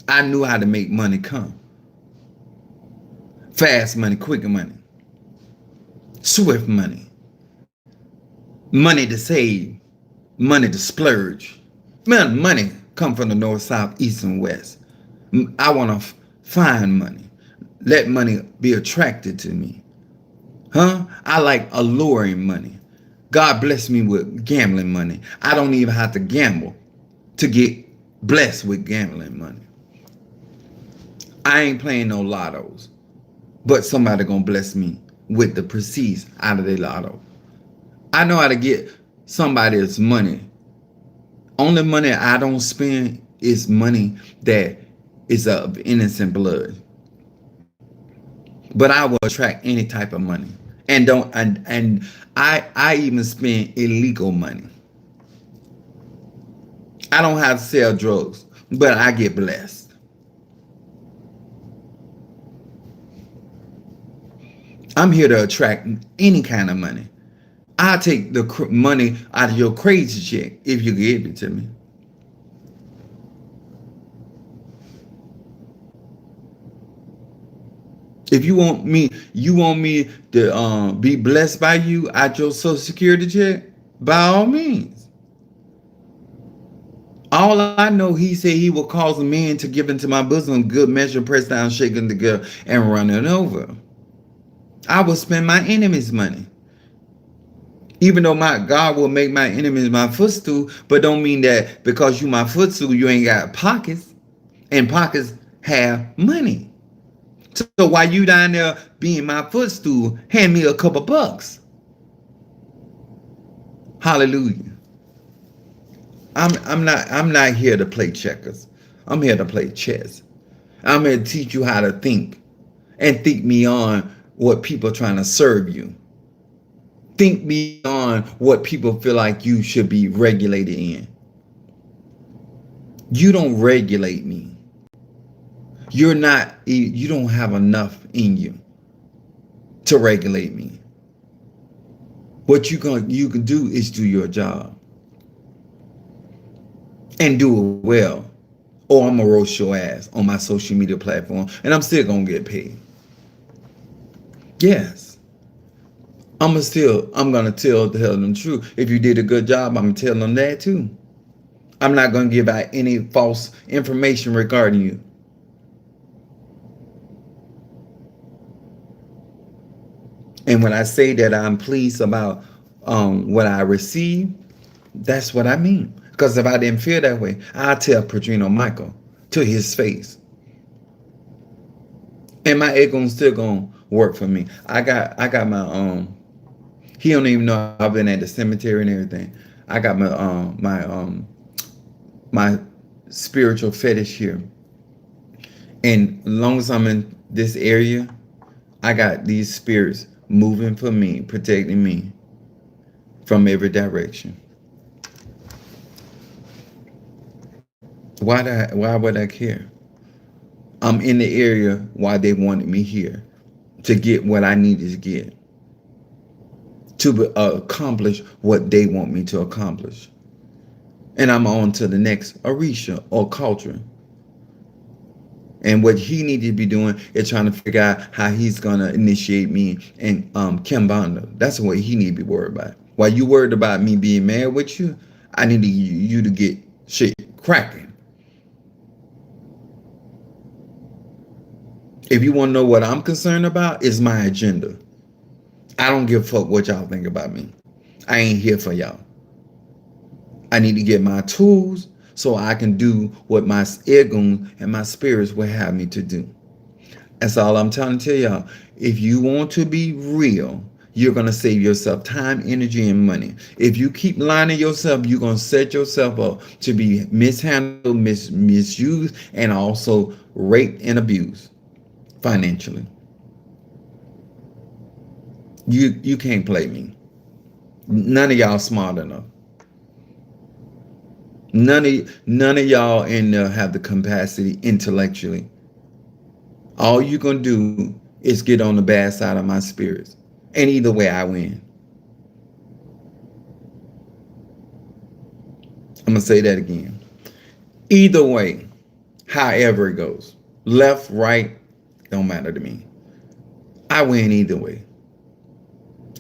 I knew how to make money come. Fast money, quick money. Swift money. Money to save. Money to splurge. Money come from the north, south, east, and west. I want to find money. Let money be attracted to me. I like alluring money. God bless me with gambling money. I don't even have to gamble to get blessed with gambling money. I ain't playing no lottos, but somebody gonna bless me with the proceeds out of their lotto. I know how to get somebody's money. Only money I don't spend is money that is of innocent blood. But I will attract any type of money. And I even spend illegal money. I don't have to sell drugs, but I get blessed. I'm here to attract any kind of money. I'll take the money out of your crazy check if you give it to me. If you want me to be blessed by you at your Social Security check, by all means. All I know, he said he will cause a man to give into my bosom good measure, pressed down, shaken together, and running over. I will spend my enemy's money. Even though my God will make my enemies my footstool, but don't mean that because you my footstool, you ain't got pockets, and pockets have money. So while you down there being my footstool, hand me a couple bucks. Hallelujah. I'm not here to play checkers. I'm here to play chess. I'm here to teach you how to think and think beyond what people are trying to serve you. Think beyond what people feel like you should be regulated in. You don't regulate me. You don't have enough in you to regulate me. What you can do is do your job and do it well, or I'm gonna roast your ass on my social media platform and I'm still gonna get paid. Yes, I'm gonna tell them the truth. If you did a good job, I'm gonna tell them that too. I'm not gonna give out any false information regarding you. And when I say that I'm pleased about what I receive, That's what I mean. Because if I didn't feel that way, I'll tell Padrino Michael to his face. And my ego still gonna work for me. I got my he don't even know I've been at the cemetery and everything. I got my spiritual fetish here. And as long as I'm in this area, I got these spirits moving for me, protecting me from every direction. Why would I care? I'm in the area why they wanted me here to get what I needed to get to accomplish what they want me to accomplish. And I'm on to the next Orisha or culture. And what he needed to be doing is trying to figure out how he's gonna initiate me in Kimbanda. That's what he need to be worried about. While you worried about me being mad with you, I need you to get shit cracking. If you want to know what I'm concerned about, is my agenda. I don't give a fuck what y'all think about me. I ain't here for y'all. I need to get my tools so I can do what my ego and my spirits will have me to do. That's all I'm trying to tell y'all. If you want to be real, you're going to save yourself time, energy, and money. If you keep lying to yourself, you're going to set yourself up to be mishandled, misused, and also raped and abused financially. You can't play me. None of y'all smart enough. None of y'all in there have the capacity intellectually. All you gonna do is get on the bad side of my spirits. And either way I win. I'm gonna say that again. Either way, however it goes. Left, right, don't matter to me. I win either way.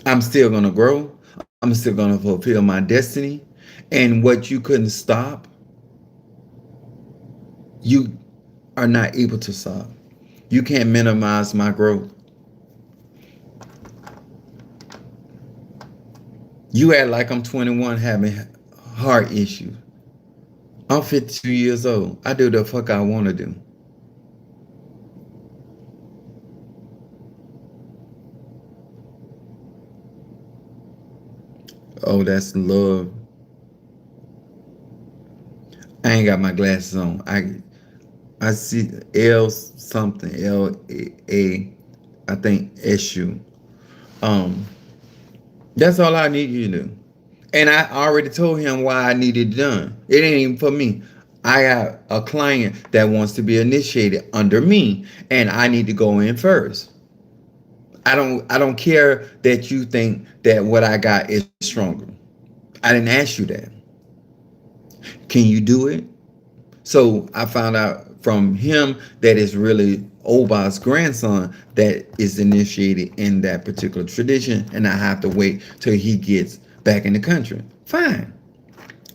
I'm still gonna grow. I'm still gonna fulfill my destiny. And what you couldn't stop, you are not able to stop. You can't minimize my growth. You act like I'm 21 having heart issues. I'm 52 years old. I do the fuck I want to do. Oh, that's love. I ain't got my glasses on. I see L something L I think issue. Um, that's all I need you to do. And I already told him why I needed it done. It ain't even for me. I got a client that wants to be initiated under me, and I need to go in first. I don't care that you think that what I got is stronger. I didn't ask you that. Can you do it? So I found out from him that it's really Oba's grandson that is initiated in that particular tradition, and I have to wait till he gets back in the country. Fine.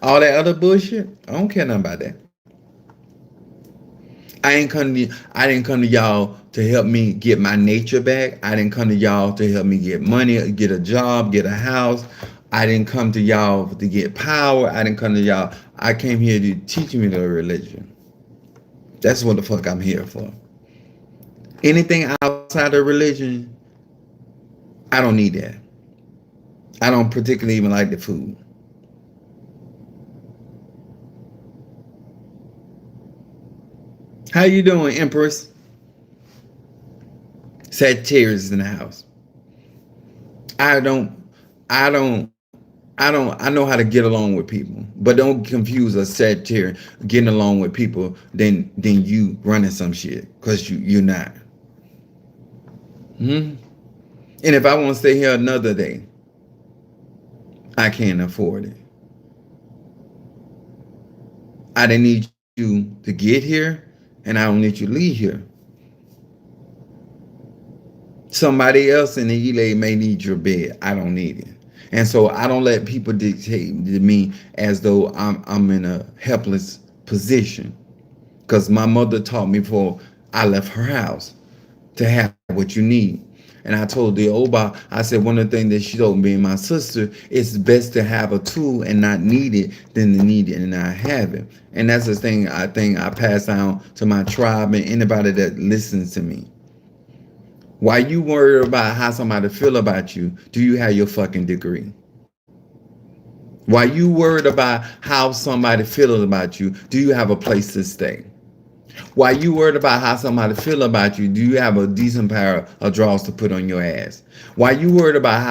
All that other bullshit, I don't care nothing about that. I didn't come to y'all to help me get my nature back. I didn't come to y'all to help me get money, get a job, get a house. I didn't come to y'all to get power. I didn't come to y'all. I came here to teach me the religion. That's what the fuck I'm here for. Anything outside of religion, I don't need that. I don't particularly even like the food. How you doing, Empress? Sagittarius in the house. I don't, I know how to get along with people, but don't confuse a Sagittarius getting along with people than you running some shit, because you're not. Hmm? And if I want to stay here another day, I can't afford it. I didn't need you to get here, and I don't need you to leave here. Somebody else in the Elay may need your bed. I don't need it. And so I don't let people dictate to me as though I'm in a helpless position. Because my mother taught me before I left her house to have what you need. And I told the Oba, I said, one of the things that she told me and my sister, it's best to have a tool and not need it than to need it and not have it. And that's the thing I think I pass down to my tribe and anybody that listens to me. Why you worried about how somebody feel about you? Do you have your fucking degree? Why you worried about how somebody feels about you? Do you have a place to stay? Why you worried about how somebody feel about you? Do you have a decent pair of drawers to put on your ass? Why you worried about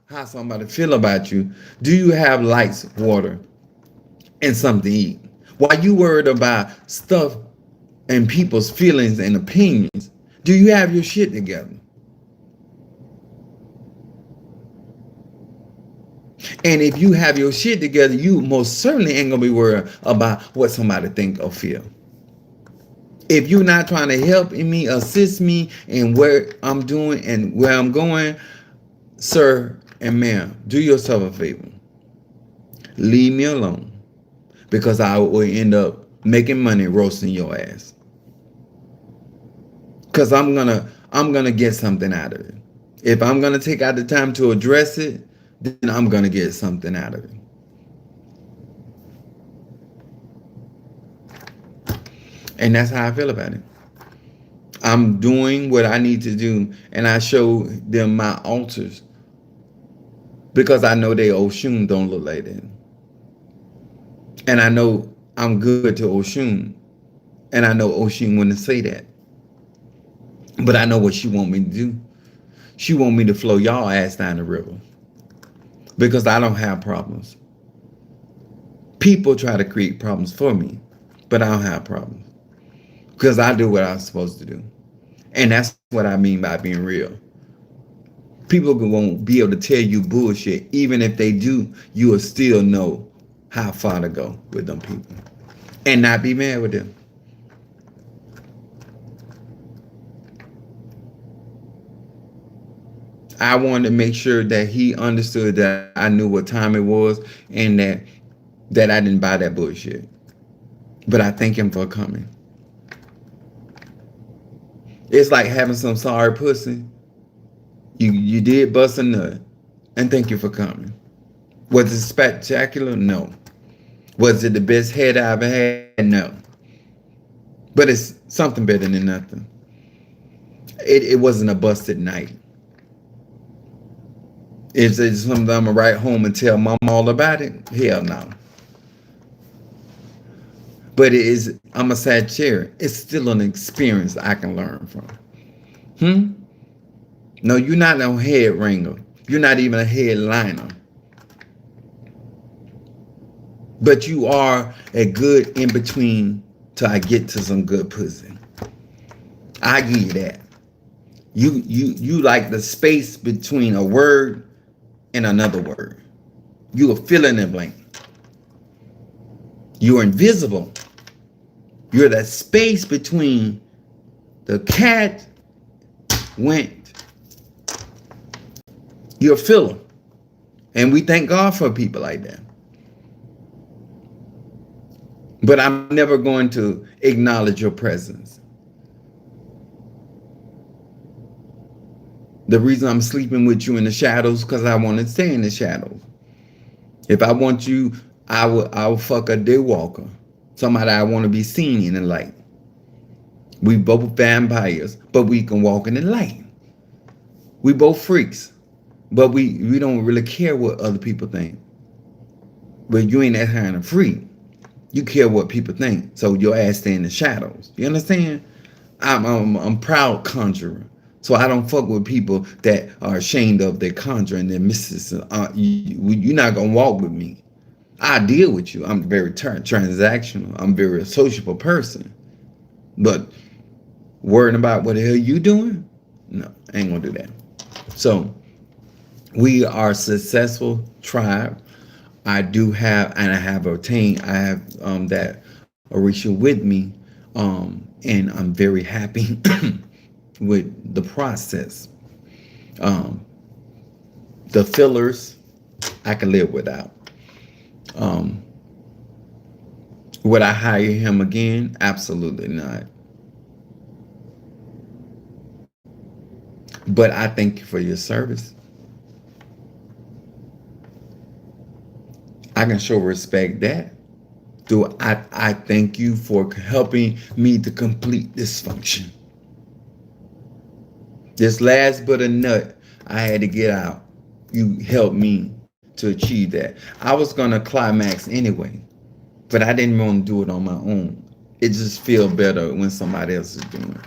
how somebody feel about you? Do you have lights, water, and something to eat? Why you worried about stuff and people's feelings and opinions? Do you have your shit together? And if you have your shit together, you most certainly ain't gonna be worried about what somebody think or feel. If you're not trying to help me, assist me in where I'm doing and where I'm going, sir and ma'am, do yourself a favor. Leave me alone, because I will end up making money roasting your ass. Because I'm gonna get something out of it. If I'm gonna take out the time to address it, then I'm gonna get something out of it. And that's how I feel about it. I'm doing what I need to do, and I show them my altars because I know they Oshun don't look like that. And I know I'm good to Oshun, and I know Oshun wouldn't say that. But I know what she want me to do. She want me to flow y'all ass down the river because I don't have problems. People try to create problems for me, but I don't have problems because I do what I'm supposed to do. And that's what I mean by being real. People won't be able to tell you bullshit. Even if they do, you will still know how far to go with them people and not be mad with them. I wanted to make sure that he understood that I knew what time it was and that I didn't buy that bullshit. But I thank him for coming. It's like having some sorry pussy. You did bust a nut, and thank you for coming. Was it spectacular? No. Was it the best head I ever had? No. But it's something better than nothing. It wasn't a busted night. Is it something I'm gonna write home and tell mom all about it? Hell no. But it is, I'm a Sagittarius. It's still an experience I can learn from. No, you're not no head wringer. You're not even a headliner. But you are a good in between till I get to some good pussy. I give you that. You like the space between a word and another word. You are fill in the blank. You're invisible. You're that space between the cat went. You're a filler. And we thank God for people like that. But I'm never going to acknowledge your presence. The reason I'm sleeping with you in the shadows because I want to stay in the shadows. If I want you, I will fuck a day walker. Somebody I want to be seen in the light. We both vampires, but we can walk in the light. We both freaks, but we don't really care what other people think. But you ain't that kind of freak. You care what people think, so your ass stay in the shadows. You understand? I'm proud conjurer, so I don't fuck with people that are ashamed of their conjuring their missus. You're not gonna walk with me. I deal with you. I'm very transactional. I'm very a sociable person, but worrying about what the hell you doing? No, I ain't gonna do that. So we are a successful tribe. I do have, and I have obtained, I have that Orisha with me, and I'm very happy with the process. The fillers, I can live without. Would I hire him again? Absolutely not. But I thank you for your service. I can show respect that. Do I thank you for helping me to complete this function. This last bit of nut I had to get out, you helped me to achieve that. I was gonna climax anyway, but I didn't want to do it on my own. It just feels better when somebody else is doing it.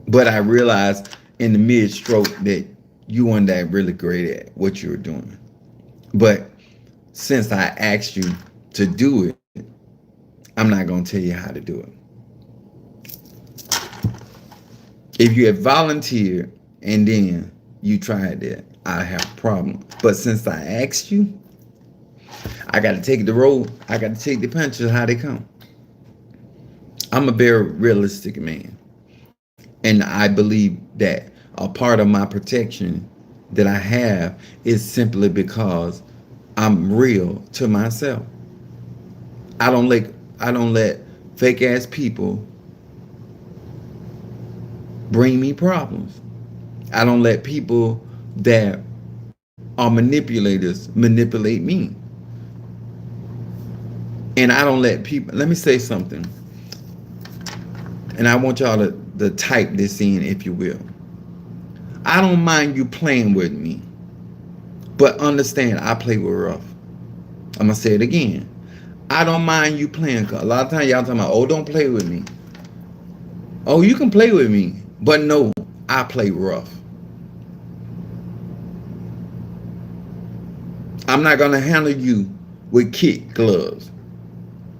But I realized in the mid stroke that you weren't that really great at what you were doing. But since I asked you to do it, I'm not gonna tell you how to do it. If you had volunteered and then you tried that, I have a problem. But since I asked you, I got to take the road. I got to take the punches how they come. I'm a very realistic man. And I believe that a part of my protection that I have is simply because I'm real to myself. I don't let fake ass people bring me problems. I don't let people that are manipulators manipulate me. And I don't let people, let me say something. And I want y'all to type this in, if you will. I don't mind you playing with me, but understand I play with rough. I'm going to say it again. I don't mind you playing. A lot of times y'all talking about, oh, don't play with me. Oh, you can play with me, but no, I play rough. I'm not going to handle you with kid gloves.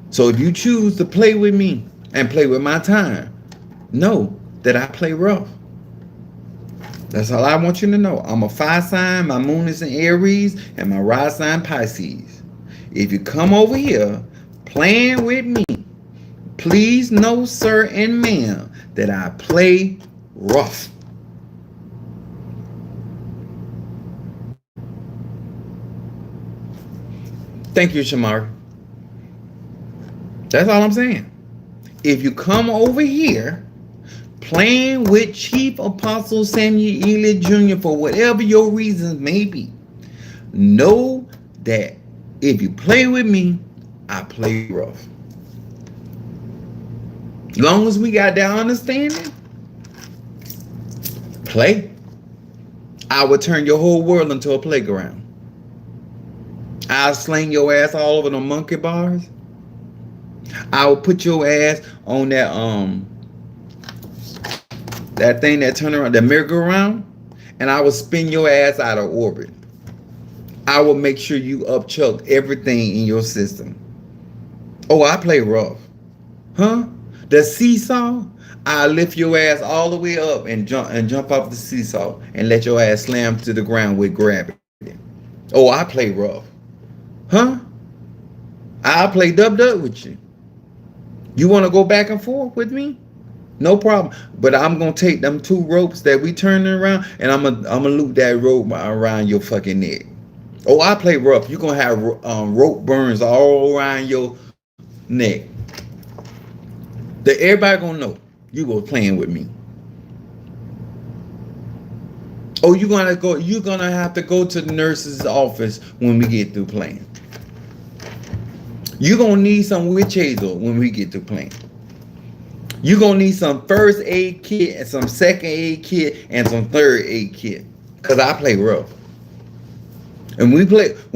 So if you choose to play with me and play with my time, know that I play rough. That's all I want you to know. I'm a fire sign. My moon is in Aries and my rise sign Pisces. If you come over here playing with me, please know, sir and ma'am, that I play rough. Thank you, Shamari. That's all I'm saying. If you come over here playing with Chief Apostle Samuel Ely Jr. for whatever your reasons may be, know that if you play with me, I play rough. Long as we got that understanding, play. I would turn your whole world into a playground. I'll sling your ass all over the monkey bars. I will put your ass on that thing that turn around, the merry-go-round, and I will spin your ass out of orbit. I will make sure you upchuck everything in your system. Oh, I play rough. Huh? The seesaw, I'll lift your ass all the way up and jump off the seesaw and let your ass slam to the ground with gravity. Oh, I play rough. Huh? I'll play dub-dub with you. You want to go back and forth with me? No problem. But I'm going to take them two ropes that we turning around and I'm gonna loop that rope around your fucking neck. Oh, I play rough. You're going to have rope burns all around your neck. That everybody going to know you were playing with me. Oh, you're going to have to go to the nurse's office when we get through playing. You're going to need some witch hazel when we get through playing. You're going to need some first aid kit and some second aid kit and some third aid kit. Because I play rough. And when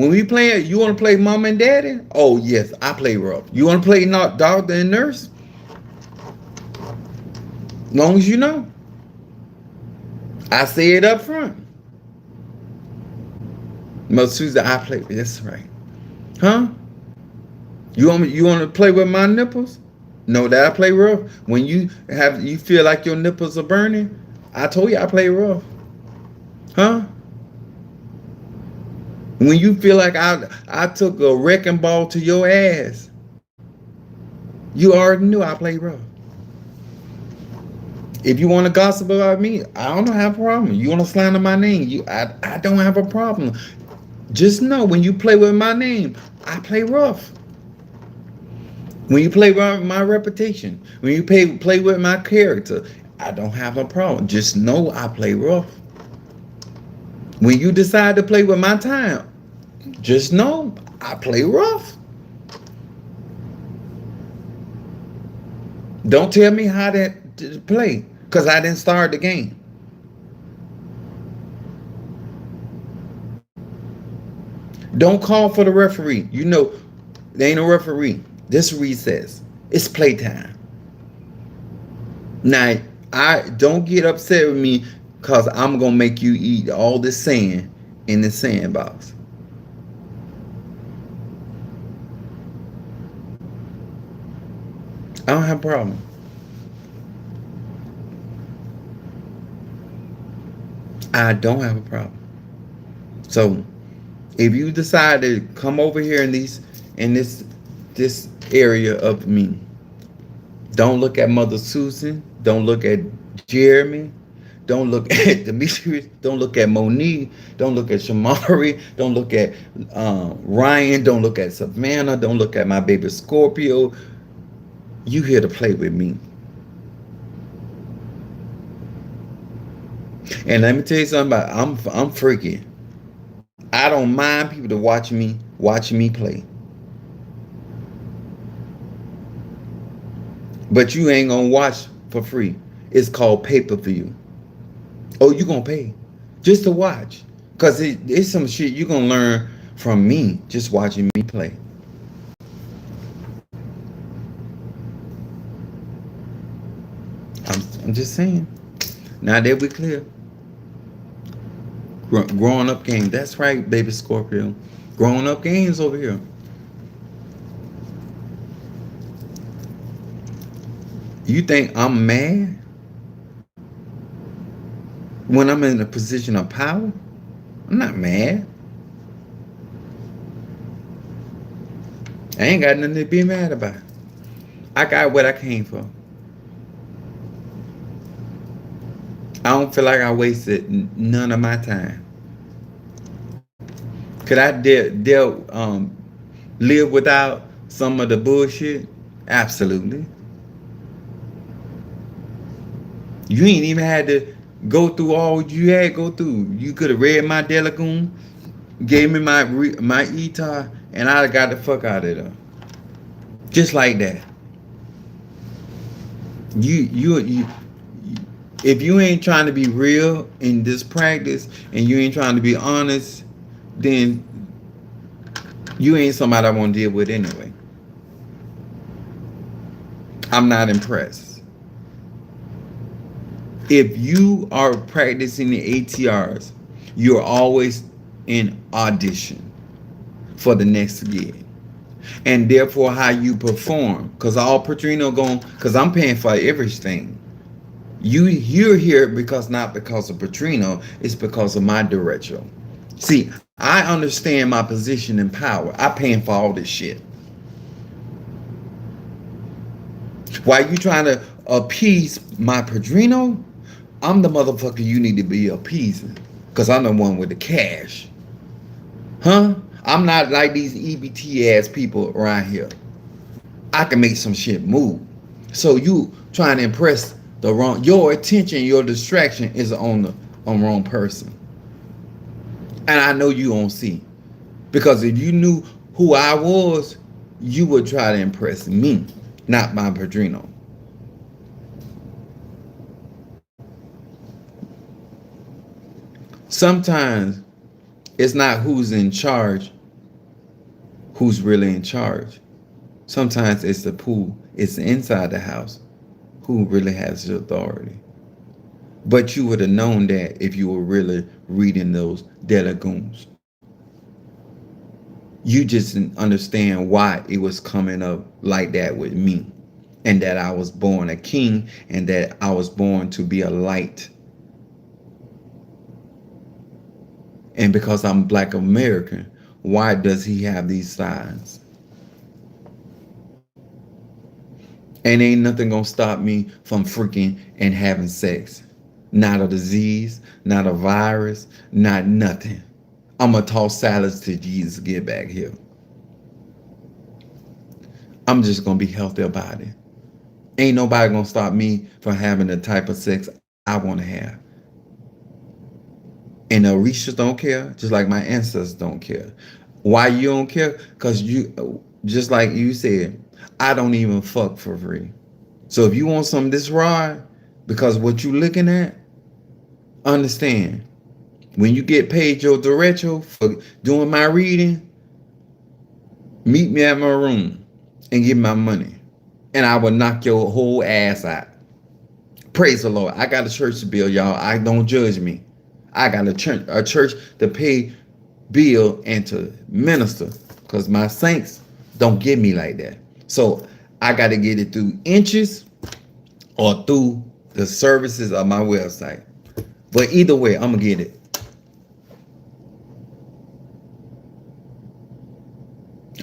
we play, you want to play mom and daddy? Oh, yes, I play rough. You want to play doctor and nurse? Long as you know. I say it up front. Most Tuesday, I play. That's right. Huh? You want to play with my nipples? No, that I play rough. When you feel like your nipples are burning, I told you I play rough. Huh? When you feel like I took a wrecking ball to your ass, you already knew I play rough. If you want to gossip about me, I don't have a problem. You want to slander my name, I don't have a problem. Just know when you play with my name, I play rough. When you play with my reputation, when you play with my character, I don't have a problem. Just know I play rough. When you decide to play with my time, just know I play rough. Don't tell me how to play because I didn't start the game. Don't call for the referee. You know, there ain't a referee. This recess. It's playtime. Now, I don't get upset with me because I'm gonna make you eat all the sand in the sandbox. I don't have a problem. I don't have a problem. So if you decide to come over here in this area of me, don't look at Mother Susan. Don't look at Jeremy. Don't look at Demetrius. Don't look at Monique. Don't look at Shamari. Don't look at Ryan. Don't look at Savannah. Don't look at my baby Scorpio. You here to play with me. And let me tell you something about I'm freaky. I don't mind people to watch me play. But you ain't gonna watch for free. It's called pay-per-view. Oh, you gonna pay just to watch. Cause it's some shit you gonna learn from me just watching me play. I'm just saying. Now that we clear. Growing up games. That's right, baby Scorpio. Growing up games over here. You think I'm mad when I'm in a position of power? I'm not mad. I ain't got nothing to be mad about. I got what I came for. I don't feel like I wasted none of my time. Could I live without some of the bullshit? Absolutely. You ain't even had to go through all you had to go through. You could have read my Delagoon, gave me my ETAR, and I'd have got the fuck out of there. Just like that. You if you ain't trying to be real in this practice and you ain't trying to be honest, then you ain't somebody I want to deal with anyway. I'm not impressed. If you are practicing the ATRS, you're always in audition for the next gig. And therefore how you perform. Because all Petrino going, because I'm paying for everything. You're here not because of Petrino, it's because of my direction. See, I understand my position and power. I paying for all this shit. Why you trying to appease my Padrino? I'm the motherfucker you need to be appeasing. Because I'm the one with the cash. Huh? I'm not like these EBT ass people around here. I can make some shit move. So you trying to impress the wrong, your attention, your distraction is on the wrong person. And I know you don't see. Because if you knew who I was, you would try to impress me, not my Padrino. Sometimes it's not who's in charge, who's really in charge. Sometimes it's it's inside the house who really has the authority. But you would have known that if you were really reading those Delagoons. You just didn't understand why it was coming up like that with me. And that I was born a king and that I was born to be a light. And because I'm Black American, why does he have these signs? And ain't nothing gonna stop me from freaking and having sex. Not a disease, not a virus, not nothing. I'm gonna toss salads till Jesus get back here. I'm just gonna be healthy about it. Ain't nobody gonna stop me from having the type of sex I want to have. And the Orishas don't care, just like my ancestors don't care. Why you don't care? Because you, just like you said, I don't even fuck for free. So if you want some of this ride, because what you looking at, understand, when you get paid your derecho for doing my reading, meet me at my room and give my money. And I will knock your whole ass out. Praise the Lord. I got a church to build, y'all. I don't judge me. I got a church to pay bill and to minister. Because my saints don't get me like that. So I got to get it through inches or through the services of my website. But either way, I'm going to get it.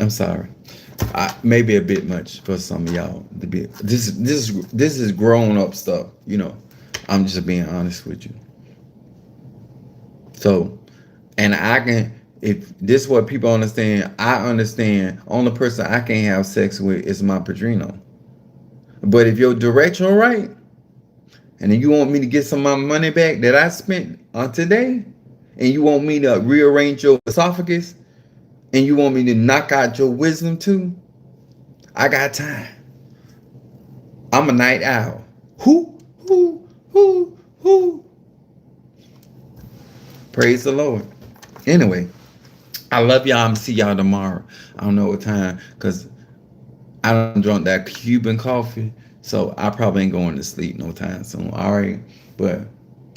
I'm sorry. Maybe a bit much for some of y'all to be. This is grown up stuff. I'm just being honest with you. So, and I can, if this is what people understand, I understand. Only person I can't have sex with is my padrino. But if your direction right, and then you want me to get some of my money back that I spent on today, and you want me to rearrange your esophagus, and you want me to knock out your wisdom too, I got time. I'm a night owl. Who. Praise the Lord. Anyway, I love y'all. I'm gonna see y'all tomorrow. I don't know what time, because I don't drunk that Cuban coffee, so I probably ain't going to sleep no time soon. All right, but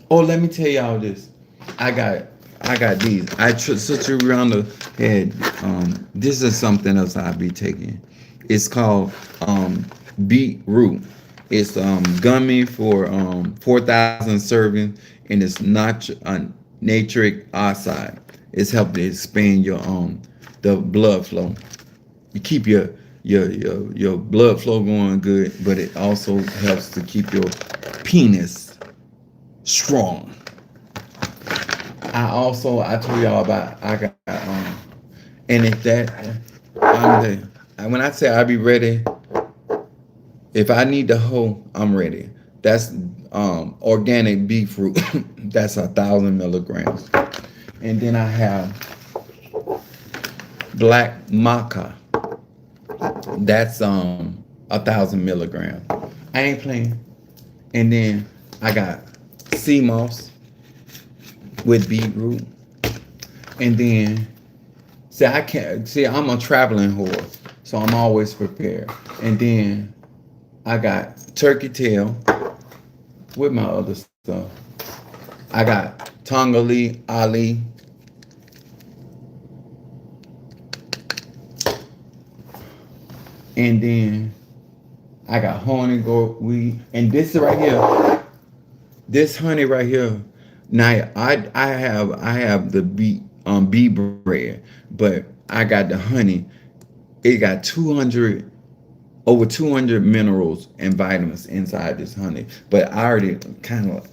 let me tell y'all this. I got these. Sister Rihanna had this is something else I be taking. It's called beetroot. It's gummy for 4,000 servings, and it's not nitric oxide. It's helping to expand your the blood flow. You keep your blood flow going good, but it also helps to keep your penis strong. I told y'all about, I got and if that when I say I be ready, if I need the hoe, I'm ready. That's organic beef root. That's 1,000 milligrams. And then I have black maca. That's 1,000 milligrams. I ain't playing. And then I got sea moss with beetroot. And then I'm a traveling whore, so I'm always prepared. And then I got turkey tail with my other stuff. I got Tongali Ali. And then I got honey goat weed. And this right here, this honey right here. Now I have the bee bread, but I got the honey. It got over 200 minerals and vitamins inside this honey. But I already kind of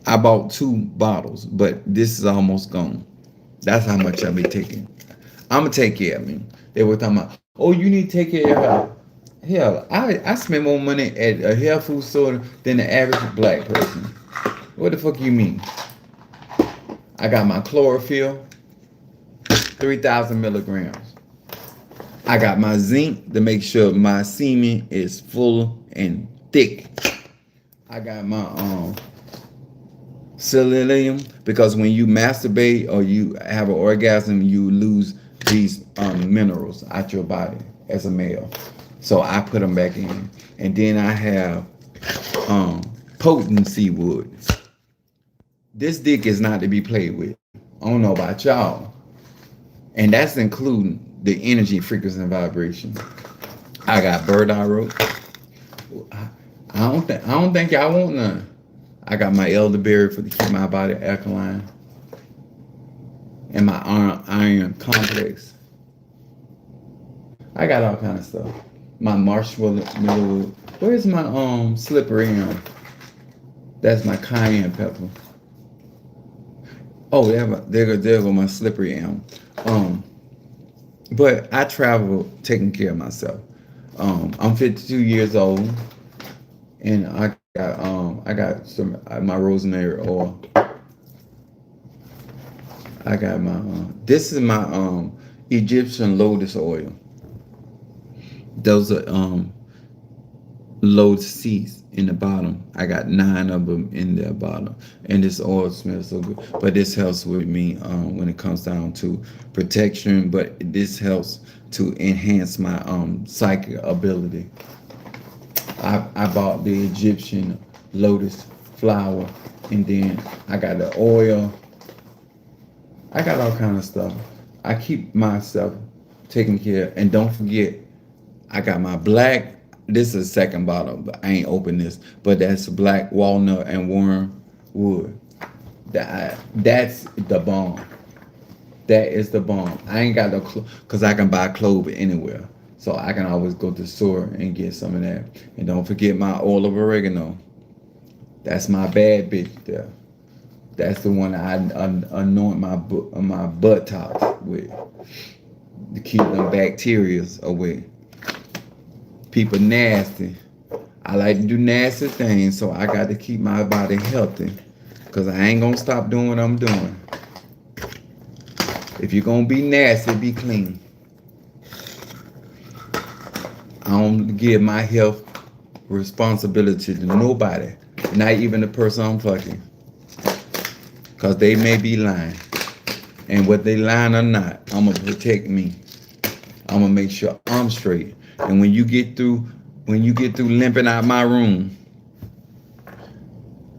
I bought 2 bottles, but this is almost gone. That's how much I'll be taking. I'm gonna take care of me. They were talking about, oh, you need to take care of your health. Hell, I spend more money at a health food store than the average black person. What the fuck you mean? I got my chlorophyll, 3,000 milligrams. I got my zinc to make sure my semen is full and thick. I got my selenium, because when you masturbate or you have an orgasm, you lose these minerals out your body as a male. So I put them back in. And then I have potency wood. This dick is not to be played with. I don't know about y'all. And that's including the energy, frequency, and vibration. I got bird eye rope. I don't think y'all want none. I got my elderberry to keep my body alkaline. And my iron complex. I got all kind of stuff. My marshmallow. Where's my slippery elm? That's my cayenne pepper. Oh, there go my slippery elm. But I travel taking care of myself. I'm 52 years old, and I got some my rosemary oil. I got my this is my Egyptian lotus oil. Those are lotus seeds in the bottom. I got 9 of them in the bottom, and this oil smells so good. But this helps with me when it comes down to protection. But this helps to enhance my psychic ability. I bought the Egyptian lotus flower, and then I got the oil. I got all kind of stuff. I keep myself taken care of. And don't forget, I got my black. This is the second bottle, but I ain't open this. But that's black walnut and wormwood. That's the bomb. That is the bomb. I ain't got no because I can buy clover anywhere. So I can always go to the store and get some of that. And don't forget my oil of oregano. That's my bad bitch there. That's the one I anoint my buttocks with to keep them bacteria away. People nasty. I like to do nasty things, so I got to keep my body healthy. Cause I ain't gonna stop doing what I'm doing. If you're gonna be nasty, be clean. I don't give my health responsibility to nobody, not even the person I'm fucking. Cause they may be lying. And whether they lying or not, I'm gonna protect me. I'm gonna make sure I'm straight. And when you get through limping out my room,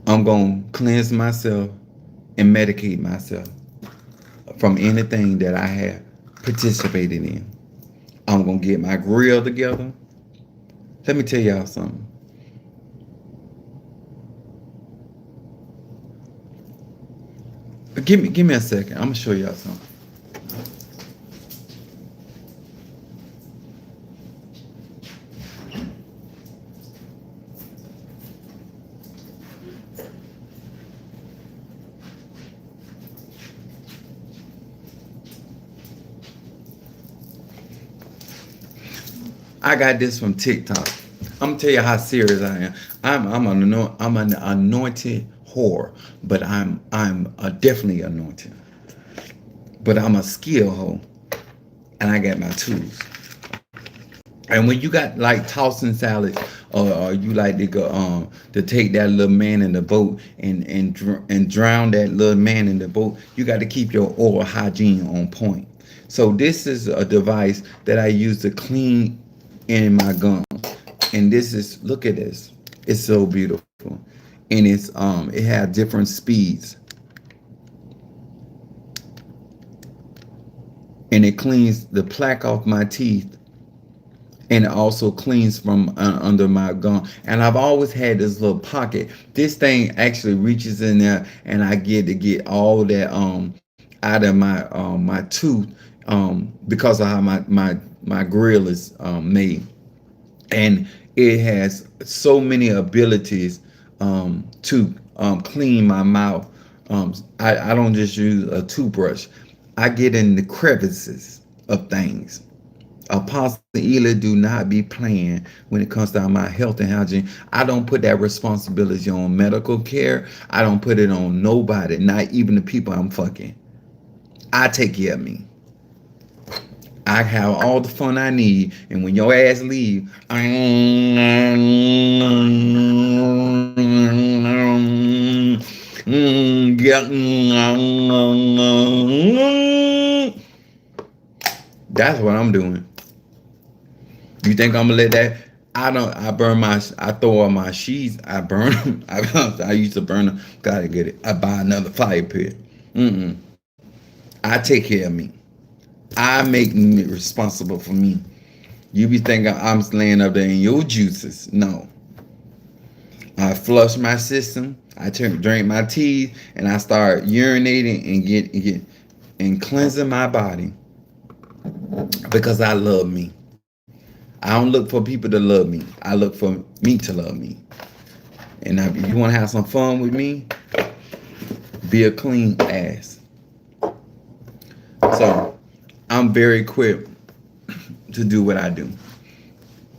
I'm gonna cleanse myself and medicate myself from anything that I have participated in. I'm gonna get my grill together. Let me tell y'all something. Give me a second. I'm gonna show y'all something. I got this from TikTok. I'm gonna tell you how serious I am. I'm an anointed whore, but I'm definitely anointed. But I'm a skill hoe, and I got my tools. And when you got like tossing salads, or you like to go to take that little man in the boat and drown that little man in the boat, you got to keep your oral hygiene on point. So this is a device that I use to clean in my gums. And this is, look at this. It's so beautiful. And it has different speeds. And it cleans the plaque off my teeth, and it also cleans from under my gum. And I've always had this little pocket. This thing actually reaches in there, and I get all that out of my tooth because of how my grill is made. And it has so many abilities to clean my mouth. I don't just use a toothbrush. I get in the crevices of things. Apostle Ela do not be playing when it comes down to my health and hygiene. I don't put that responsibility on medical care. I don't put it on nobody, not even the people I'm fucking. I take care of me. I have all the fun I need, and when your ass leave, that's what I'm doing. You think I'm gonna let that? I throw all my sheets. I burn them. I used to burn them. Gotta get it. I buy another fire pit. I take care of me. I make me responsible for me. You be thinking I'm laying up there in your juices. No. I flush my system. I drink my tea, and I start urinating and cleansing my body because I love me. I don't look for people to love me. I look for me to love me. And if you want to have some fun with me, be a clean ass. So I'm very quick to do what I do.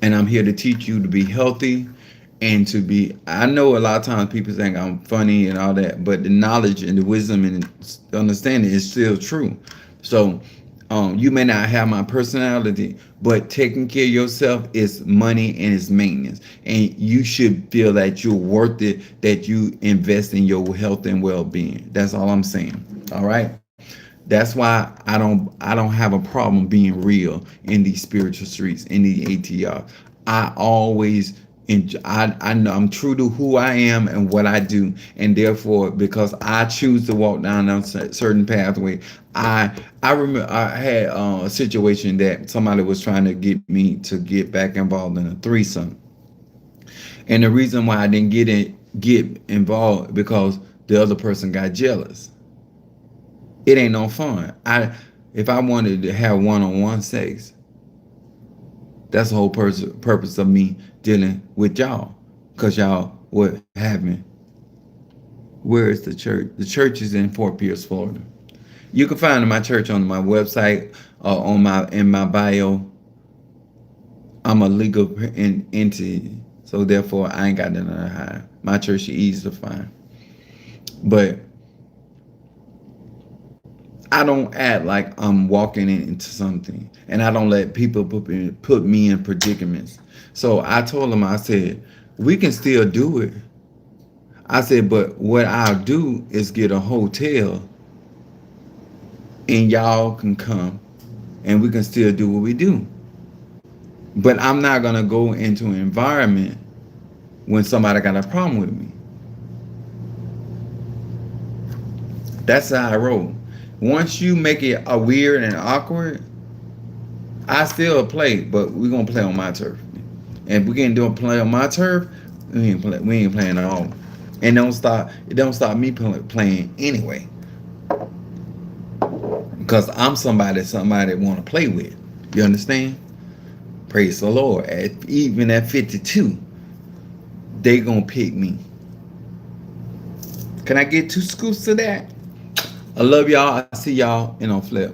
And And I'm here to teach you to be healthy and to be. I know a lot of times people think I'm funny and all that, but the knowledge and the wisdom and understanding is still true. So you may not have my personality, but taking care of yourself is money and it's maintenance. And you should feel that you're worth it, that you invest in your health and well-being. That's all I'm saying. All right. That's why I don't have a problem being real in these spiritual streets, in the ATR. I always I know I'm true to who I am and what I do, and therefore because I choose to walk down a certain pathway. I remember I had a situation that somebody was trying to get me to get back involved in a threesome, and the reason why I didn't get involved because the other person got jealous. It ain't no fun. If I wanted to have one-on-one sex, that's the whole purpose of me dealing with y'all, cause y'all would have me. Where is the church? The church is in Fort Pierce, Florida. You can find my church on my website, on my in my bio. I'm a legal entity, so therefore I ain't got nothing to hide. My church is easy to find, but I don't act like I'm walking into something, and I don't let people put me in predicaments. So I told him, I said, we can still do it. I said, but what I'll do is get a hotel, and y'all can come, and we can still do what we do. But I'm not gonna go into an environment when somebody got a problem with me. That's how I roll. Once you make it a weird and awkward, I still play, but we're gonna play on my turf. And if we can't do a play on my turf, we ain't playing at all. And it don't stop me playing anyway. Because I'm somebody want to play with. You understand? Praise the Lord. Even at 52, they gonna pick me. Can I get 2 scoops of that? I love y'all. I see y'all in on flip.